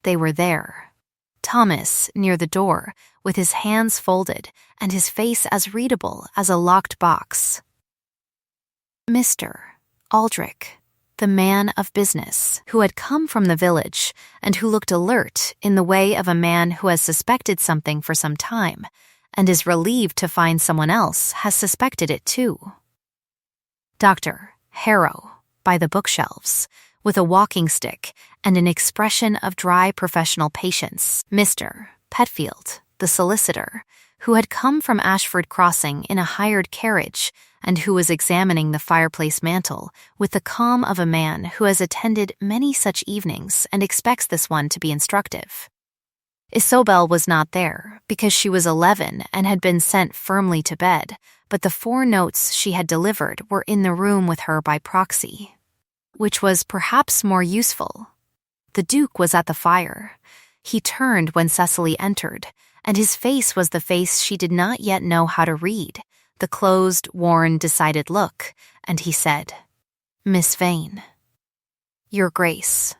They were there. Thomas, near the door, with his hands folded and his face as readable as a locked box. Mr. Aldrich, the man of business, who had come from the village and who looked alert in the way of a man who has suspected something for some time and is relieved to find someone else has suspected it too. Dr. Harrow, by the bookshelves, with a walking stick and an expression of dry professional patience. Mr. Petfield, the solicitor, who had come from Ashford Crossing in a hired carriage and who was examining the fireplace mantel with the calm of a man who has attended many such evenings and expects this one to be instructive. Isobel was not there because she was 11 and had been sent firmly to bed, but the 4 notes she had delivered were in the room with her by proxy, which was perhaps more useful. The Duke was at the fire. He turned when Thessaly entered, and his face was the face she did not yet know how to read, the closed, worn, decided look, and he said, "Miss Vane." "Your Grace."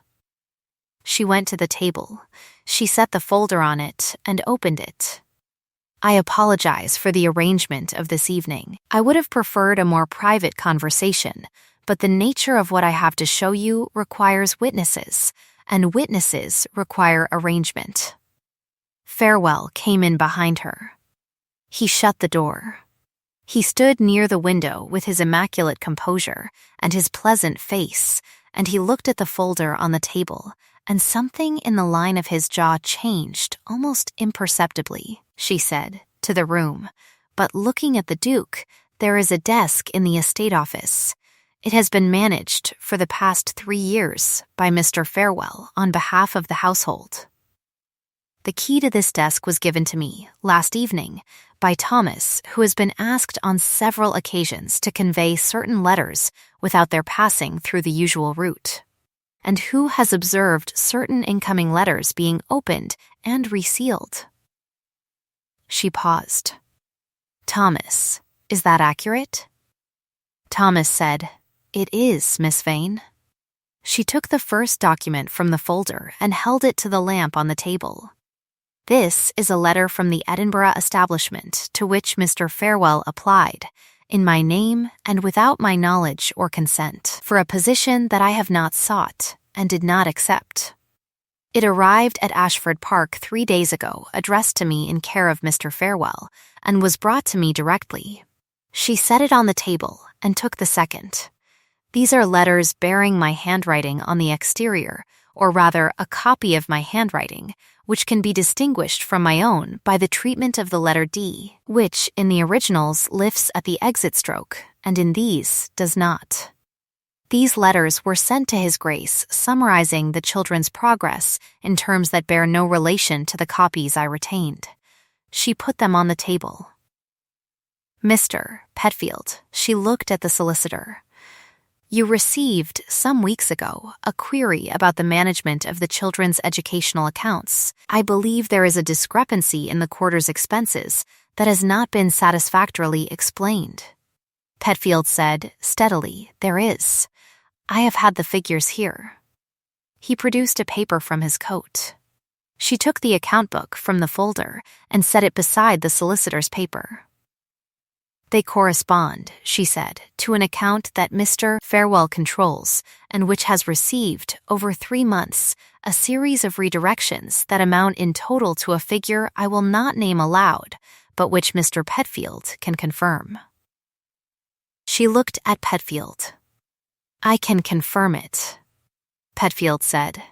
She went to the table. She set the folder on it and opened it. "I apologize for the arrangement of this evening. I would have preferred a more private conversation, but the nature of what I have to show you requires witnesses, and witnesses require arrangement. Farewell came in behind her. He shut the door. He stood near the window with his immaculate composure and his pleasant face, and he looked at the folder on the table, and something in the line of his jaw changed almost imperceptibly, she said, to the room. But looking at the Duke, there is a desk in the estate office. It has been managed for the past 3 years by Mr. Farewell on behalf of the household. The key to this desk was given to me last evening by Thomas, who has been asked on several occasions to convey certain letters without their passing through the usual route, and who has observed certain incoming letters being opened and resealed. She paused. Thomas, is that accurate? Thomas said, It is, Miss Vane. She took the first document from the folder and held it to the lamp on the table. This is a letter from the Edinburgh establishment to which Mr. Farewell applied, in my name and without my knowledge or consent, for a position that I have not sought and did not accept. It arrived at Ashford Park 3 days ago, addressed to me in care of Mr. Farewell, and was brought to me directly. She set it on the table and took the second. These are letters bearing my handwriting on the exterior, or rather a copy of my handwriting, which can be distinguished from my own by the treatment of the letter D, which in the originals lifts at the exit stroke, and in these does not. These letters were sent to His Grace summarizing the children's progress in terms that bear no relation to the copies I retained. She put them on the table. Mr. Petfield, she looked at the solicitor. You received, some weeks ago, a query about the management of the children's educational accounts. I believe there is a discrepancy in the quarter's expenses that has not been satisfactorily explained. Petfield said, steadily, There is. I have had the figures here. He produced a paper from his coat. She took the account book from the folder and set it beside the solicitor's paper. They correspond, she said, to an account that Mr. Farewell controls and which has received, over 3 months, a series of redirections that amount in total to a figure I will not name aloud, but which Mr. Petfield can confirm. She looked at Petfield. I can confirm it, Petfield said.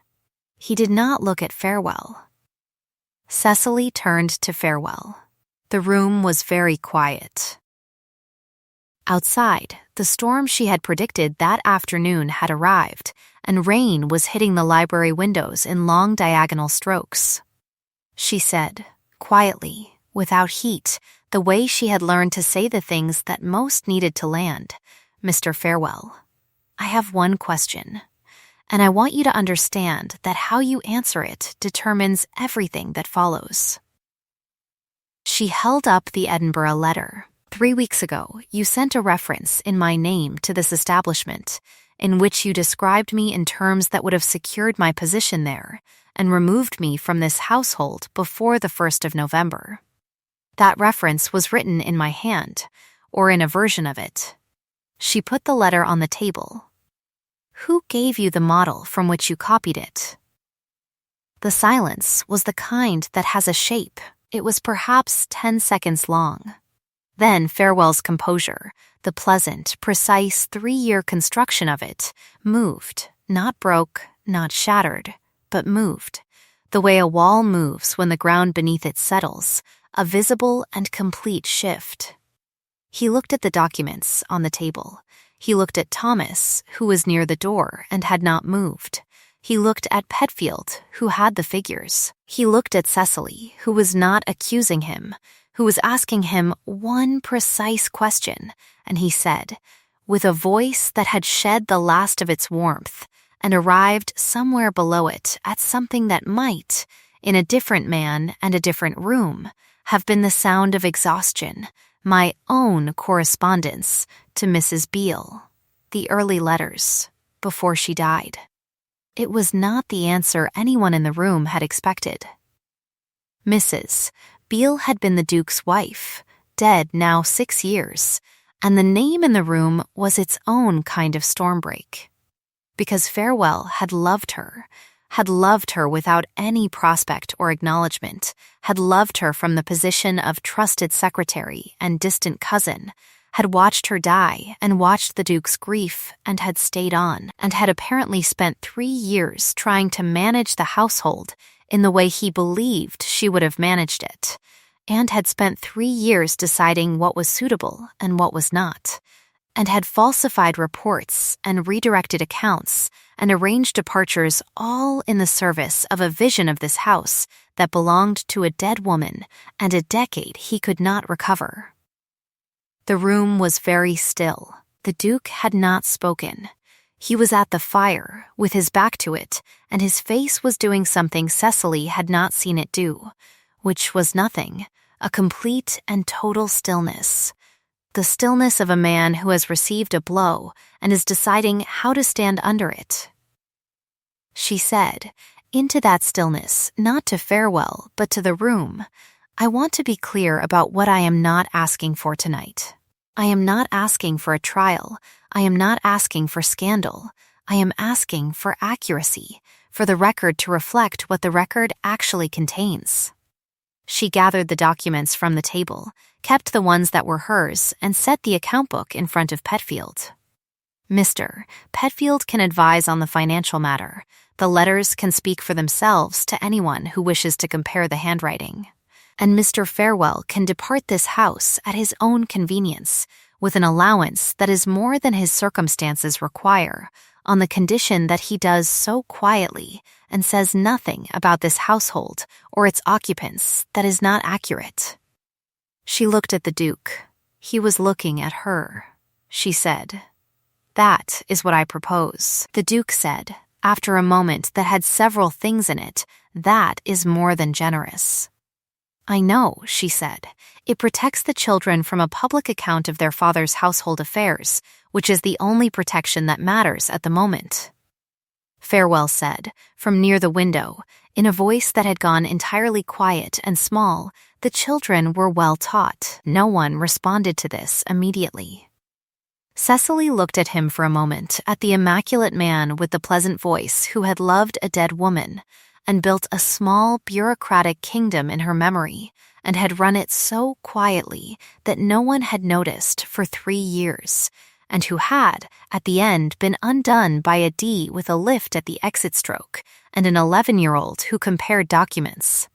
He did not look at Farewell. Thessaly turned to Farewell. The room was very quiet. Outside, the storm she had predicted that afternoon had arrived, and rain was hitting the library windows in long diagonal strokes. She said, quietly, without heat, the way she had learned to say the things that most needed to land, Mr. Farewell, I have one question, and I want you to understand that how you answer it determines everything that follows. She held up the Edinburgh letter. 3 weeks ago, you sent a reference in my name to this establishment, in which you described me in terms that would have secured my position there and removed me from this household before the 1st of November. That reference was written in my hand, or in a version of it. She put the letter on the table. Who gave you the model from which you copied it? The silence was the kind that has a shape. It was perhaps 10 seconds long. Then Farewell's composure, the pleasant, precise 3-year construction of it, moved, not broke, not shattered, but moved, the way a wall moves when the ground beneath it settles, a visible and complete shift. He looked at the documents on the table. He looked at Thomas, who was near the door and had not moved. He looked at Petfield, who had the figures. He looked at Thessaly, who was not accusing him, who was asking him one precise question, and he said, with a voice that had shed the last of its warmth and arrived somewhere below it at something that might, in a different man and a different room, have been the sound of exhaustion, my own correspondence to Mrs. Beale, the early letters, before she died. It was not the answer anyone in the room had expected. Mrs. Beale had been the Duke's wife, dead now 6 years, and the name in the room was its own kind of stormbreak. Because Farewell had loved her, had loved her without any prospect or acknowledgement, had loved her from the position of trusted secretary and distant cousin, had watched her die and watched the Duke's grief and had stayed on, and had apparently spent 3 years trying to manage the household in the way he believed she would have managed it, and had spent 3 years deciding what was suitable and what was not, and had falsified reports and redirected accounts and arranged departures, all in the service of a vision of this house that belonged to a dead woman and a decade he could not recover. The room was very still. The Duke had not spoken. He was at the fire, with his back to it, and his face was doing something Thessaly had not seen it do, which was nothing, a complete and total stillness. The stillness of a man who has received a blow and is deciding how to stand under it. She said, into that stillness, not to farewell, but to the room, I want to be clear about what I am not asking for tonight. I am not asking for a trial. I am not asking for scandal. I am asking for accuracy, for the record to reflect what the record actually contains. She gathered the documents from the table, kept the ones that were hers, and set the account book in front of Petfield. Mr. Petfield can advise on the financial matter. The letters can speak for themselves to anyone who wishes to compare the handwriting. And Mr. Farewell can depart this house at his own convenience, with an allowance that is more than his circumstances require, on the condition that he does so quietly and says nothing about this household or its occupants that is not accurate. She looked at the Duke. He was looking at her. She said, "That is what I propose." The Duke said, after a moment that had several things in it, "That is more than generous." "I know," she said. "It protects the children from a public account of their father's household affairs, which is the only protection that matters at the moment." Farewell said, from near the window, in a voice that had gone entirely quiet and small, the children were well taught. No one responded to this immediately. Thessaly looked at him for a moment, at the immaculate man with the pleasant voice who had loved a dead woman, and built a small bureaucratic kingdom in her memory, and had run it so quietly that no one had noticed for 3 years, and who had, at the end, been undone by a D with a lift at the exit stroke, and an 11-year-old who compared documents.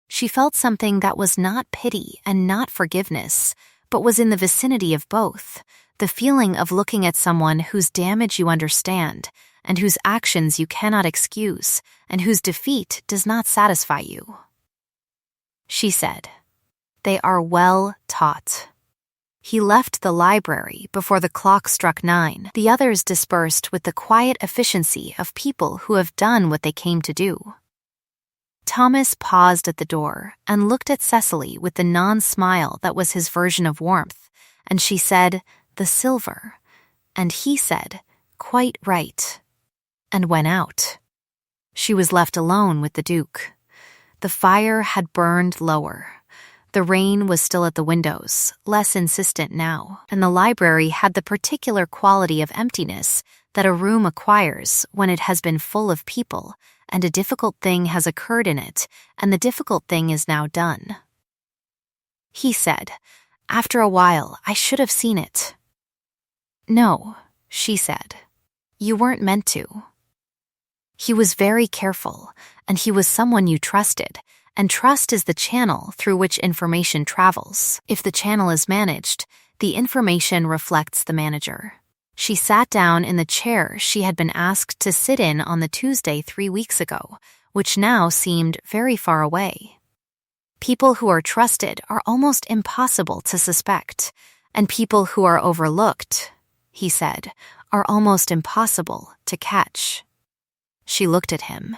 She felt something that was not pity and not forgiveness, but was in the vicinity of both, the feeling of looking at someone whose damage you understand, and whose actions you cannot excuse, and whose defeat does not satisfy you. She said, "They are well taught." He left the library before the clock struck 9. The others dispersed with the quiet efficiency of people who have done what they came to do. Thomas paused at the door and looked at Thessaly with the non-smile that was his version of warmth, and she said, "The silver," and he said, "Quite right," and went out. She was left alone with the Duke. The fire had burned lower. The rain was still at the windows, less insistent now, and the library had the particular quality of emptiness that a room acquires when it has been full of people, and a difficult thing has occurred in it, and the difficult thing is now done. He said, "After a while, I should have seen it." "No," she said. "You weren't meant to." He was very careful, and he was someone you trusted, and trust is the channel through which information travels. If the channel is managed, the information reflects the manager. She sat down in the chair she had been asked to sit in on the Tuesday 3 weeks ago, which now seemed very far away. People who are trusted are almost impossible to suspect, and people who are overlooked, he said, are almost impossible to catch. She looked at him.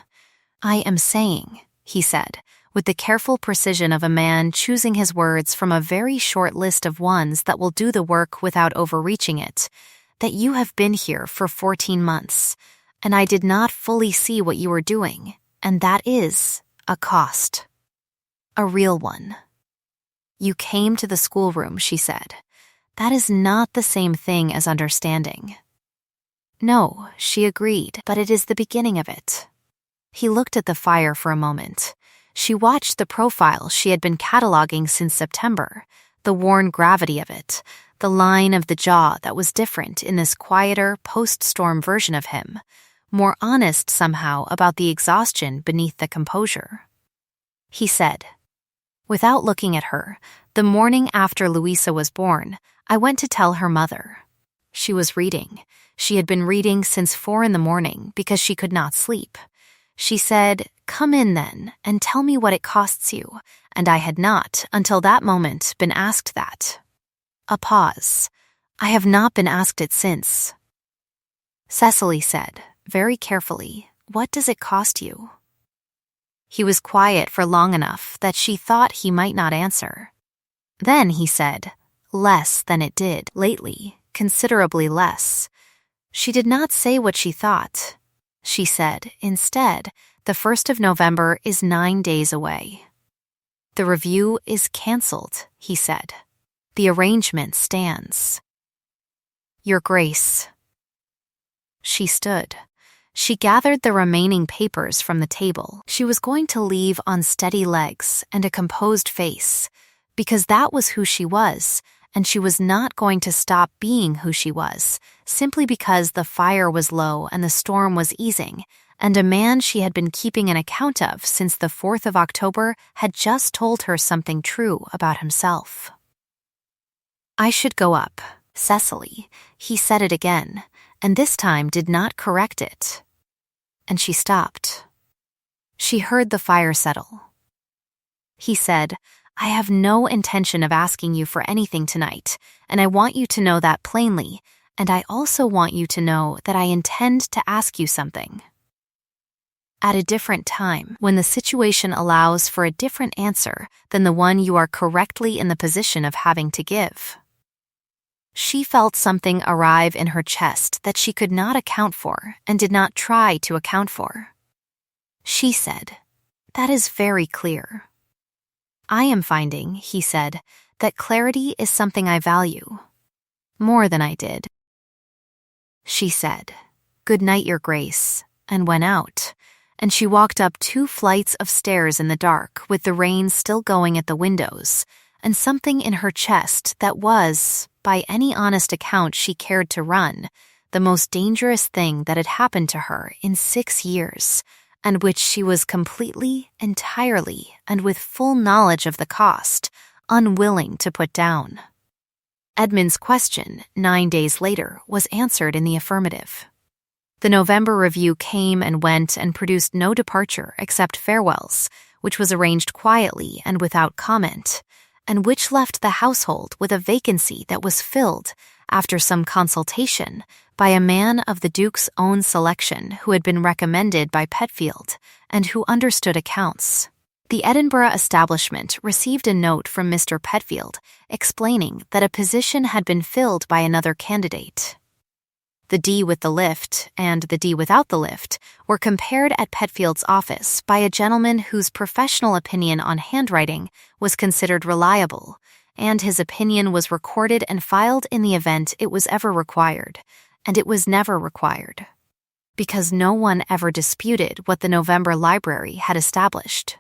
"I am saying," he said, with the careful precision of a man choosing his words from a very short list of ones that will do the work without overreaching it, "that you have been here for 14 months, and I did not fully see what you were doing, and that is a cost. A real one. You came to the schoolroom," she said. "That is not the same thing as understanding." No, she agreed, but it is the beginning of it. He looked at the fire for a moment. She watched the profile she had been cataloging since September, the worn gravity of it, the line of the jaw that was different in this quieter, post-storm version of him, more honest somehow about the exhaustion beneath the composure. He said, "Without looking at her, the morning after Louisa was born, I went to tell her mother. She was reading. She had been reading since 4 a.m. because she could not sleep. She said, 'Come in then, and tell me what it costs you,' and I had not, until that moment, been asked that." A pause. "I have not been asked it since." Thessaly said, very carefully, "What does it cost you?" He was quiet for long enough that she thought he might not answer. Then he said, "Less than it did lately, considerably less." She did not say what she thought. She said, instead, the 1st of November is 9 days away. "The review is cancelled," he said. "The arrangement stands." "Your Grace." She stood. She gathered the remaining papers from the table. She was going to leave on steady legs and a composed face, because that was who she was, and she was not going to stop being who she was, simply because the fire was low and the storm was easing, and a man she had been keeping an account of since the 4th of October had just told her something true about himself. "I should go up, Thessaly." He said it again, and this time did not correct it. And she stopped. She heard the fire settle. He said, "I have no intention of asking you for anything tonight, and I want you to know that plainly, and I also want you to know that I intend to ask you something. At a different time, when the situation allows for a different answer than the one you are correctly in the position of having to give." She felt something arrive in her chest that she could not account for and did not try to account for. She said, "That is very clear." "I am finding," he said, "that clarity is something I value. More than I did." She said, "Good night, Your Grace," and went out, and she walked up 2 flights of stairs in the dark with the rain still going at the windows, and something in her chest that was, by any honest account she cared to run, the most dangerous thing that had happened to her in 6 years, and which she was completely, entirely, and with full knowledge of the cost, unwilling to put down. Edmund's question, 9 days later, was answered in the affirmative. The November review came and went and produced no departure except farewells, which was arranged quietly and without comment, and which left the household with a vacancy that was filled, after some consultation, by a man of the Duke's own selection who had been recommended by Petfield and who understood accounts. The Edinburgh establishment received a note from Mr. Petfield explaining that a position had been filled by another candidate. The D with the lift and the D without the lift were compared at Petfield's office by a gentleman whose professional opinion on handwriting was considered reliable, and his opinion was recorded and filed in the event it was ever required, and it was never required, because no one ever disputed what the November Library had established.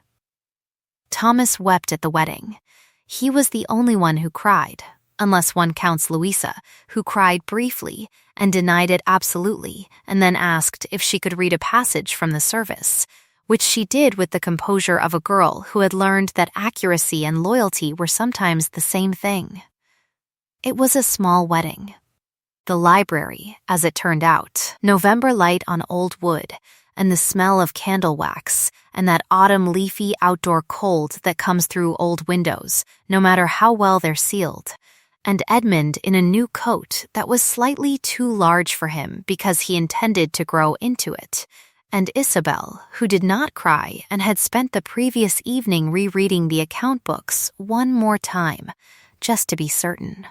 Thomas wept at the wedding. He was the only one who cried, unless one counts Louisa, who cried briefly and denied it absolutely, and then asked if she could read a passage from the service, which she did with the composure of a girl who had learned that accuracy and loyalty were sometimes the same thing. It was a small wedding. The library, as it turned out, November light on old wood, and the smell of candle wax, and that autumn leafy outdoor cold that comes through old windows, no matter how well they're sealed, and Edmund in a new coat that was slightly too large for him because he intended to grow into it, and Isabel, who did not cry and had spent the previous evening rereading the account books one more time, just to be certain.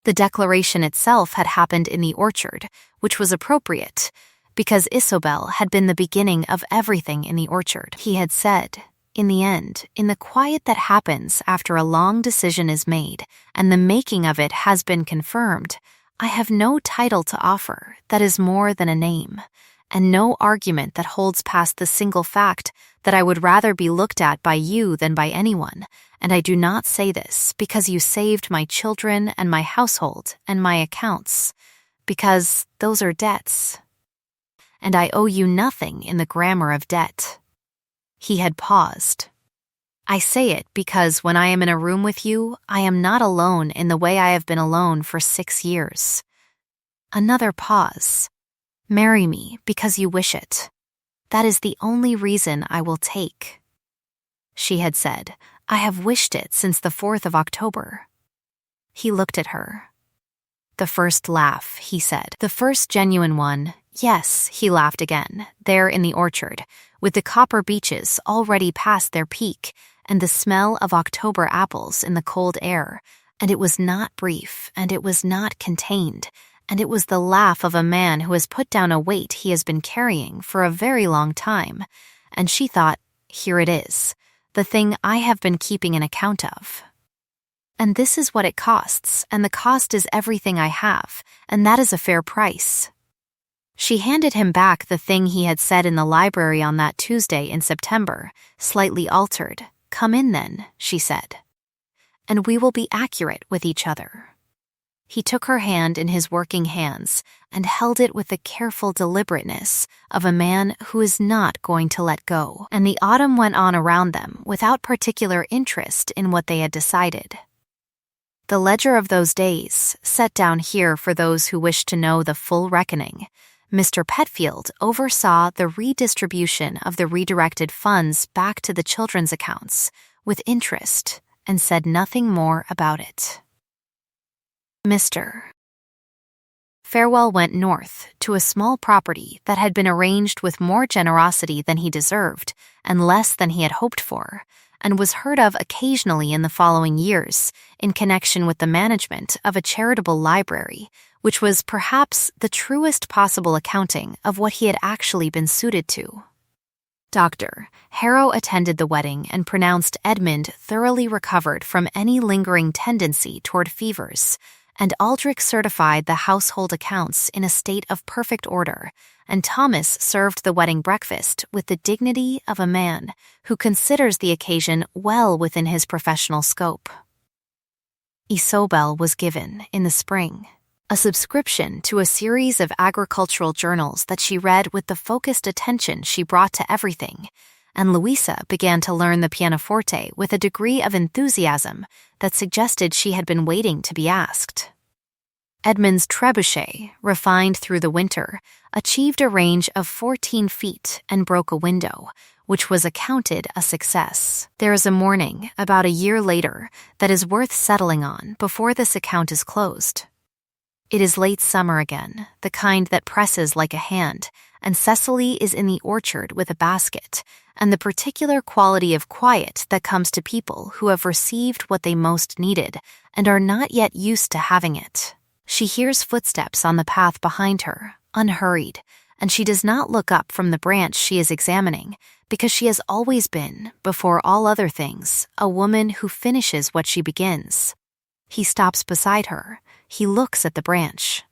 The declaration itself had happened in the orchard, which was appropriate, because Isabel had been the beginning of everything in the orchard. He had said, in the end, in the quiet that happens after a long decision is made and the making of it has been confirmed, I have no title to offer that is more than a name, and no argument that holds past the single fact that I would rather be looked at by you than by anyone, and I do not say this because you saved my children and my household and my accounts, because those are debts. And I owe you nothing in the grammar of debt. He had paused. I say it because when I am in a room with you, I am not alone in the way I have been alone for 6 years. Another pause. Marry me because you wish it. That is the only reason I will take. She had said, I have wished it since the 4th of October. He looked at her. The first laugh, he said. The first genuine one. Yes, he laughed again, there in the orchard, with the copper beeches already past their peak, and the smell of October apples in the cold air, and it was not brief, and it was not contained, and it was the laugh of a man who has put down a weight he has been carrying for a very long time, and she thought, here it is, the thing I have been keeping an account of. And this is what it costs, and the cost is everything I have, and that is a fair price. She handed him back the thing he had said in the library on that Tuesday in September, slightly altered. Come in then, she said. And we will be accurate with each other. He took her hand in his working hands and held it with the careful deliberateness of a man who is not going to let go. And the autumn went on around them without particular interest in what they had decided. The ledger of those days, set down here for those who wish to know the full reckoning, Mr. Petfield oversaw the redistribution of the redirected funds back to the children's accounts with interest and said nothing more about it. Mr. Farewell went north to a small property that had been arranged with more generosity than he deserved and less than he had hoped for, and was heard of occasionally in the following years in connection with the management of a charitable library, which was perhaps the truest possible accounting of what he had actually been suited to. Dr. Harrow attended the wedding and pronounced Edmund thoroughly recovered from any lingering tendency toward fevers, and Aldrich certified the household accounts in a state of perfect order, and Thomas served the wedding breakfast with the dignity of a man who considers the occasion well within his professional scope. Isobel was given, in the spring, a subscription to a series of agricultural journals that she read with the focused attention she brought to everything, and Louisa began to learn the pianoforte with a degree of enthusiasm that suggested she had been waiting to be asked. Edmund's trebuchet, refined through the winter, achieved a range of 14 feet and broke a window, which was accounted a success. There is a morning, about a year later, that is worth settling on before this account is closed. It is late summer again, the kind that presses like a hand, and Thessaly is in the orchard with a basket, and the particular quality of quiet that comes to people who have received what they most needed and are not yet used to having it. She hears footsteps on the path behind her, unhurried, and she does not look up from the branch she is examining, because she has always been, before all other things, a woman who finishes what she begins. He stops beside her. He looks at the branch.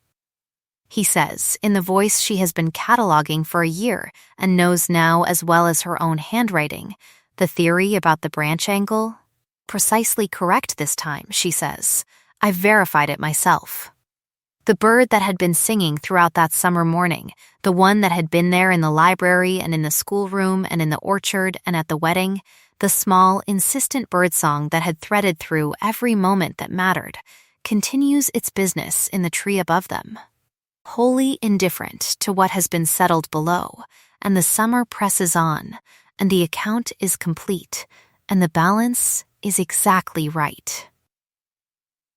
He says, in the voice she has been cataloging for a year and knows now as well as her own handwriting, the theory about the branch angle? Precisely correct this time, she says. I've verified it myself. The bird that had been singing throughout that summer morning, the one that had been there in the library and in the schoolroom and in the orchard and at the wedding, the small, insistent birdsong that had threaded through every moment that mattered, continues its business in the tree above them. Wholly indifferent to what has been settled below, and the summer presses on, and the account is complete, and the balance is exactly right.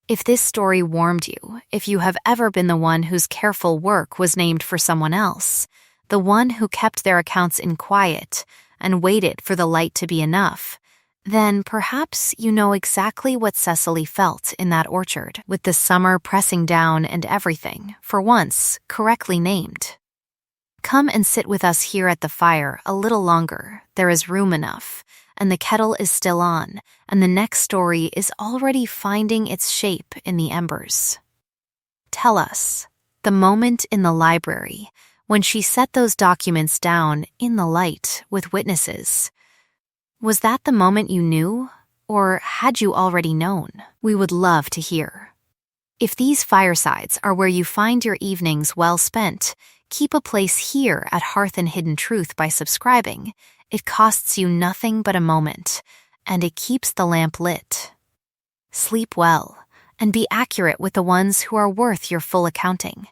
If this story warmed you, if you have ever been the one whose careful work was named for someone else, the one who kept their accounts in quiet and waited for the light to be enough, then perhaps you know exactly what Thessaly felt in that orchard, with the summer pressing down and everything, for once, correctly named. Come and sit with us here at the fire a little longer, there is room enough, and the kettle is still on, and the next story is already finding its shape in the embers. Tell us, the moment in the library when she set those documents down in the light with witnesses. Was that the moment you knew, or had you already known? We would love to hear. If these firesides are where you find your evenings well spent, keep a place here at Hearth and Hidden Truth by subscribing. It costs you nothing but a moment, and it keeps the lamp lit. Sleep well, and be accurate with the ones who are worth your full accounting.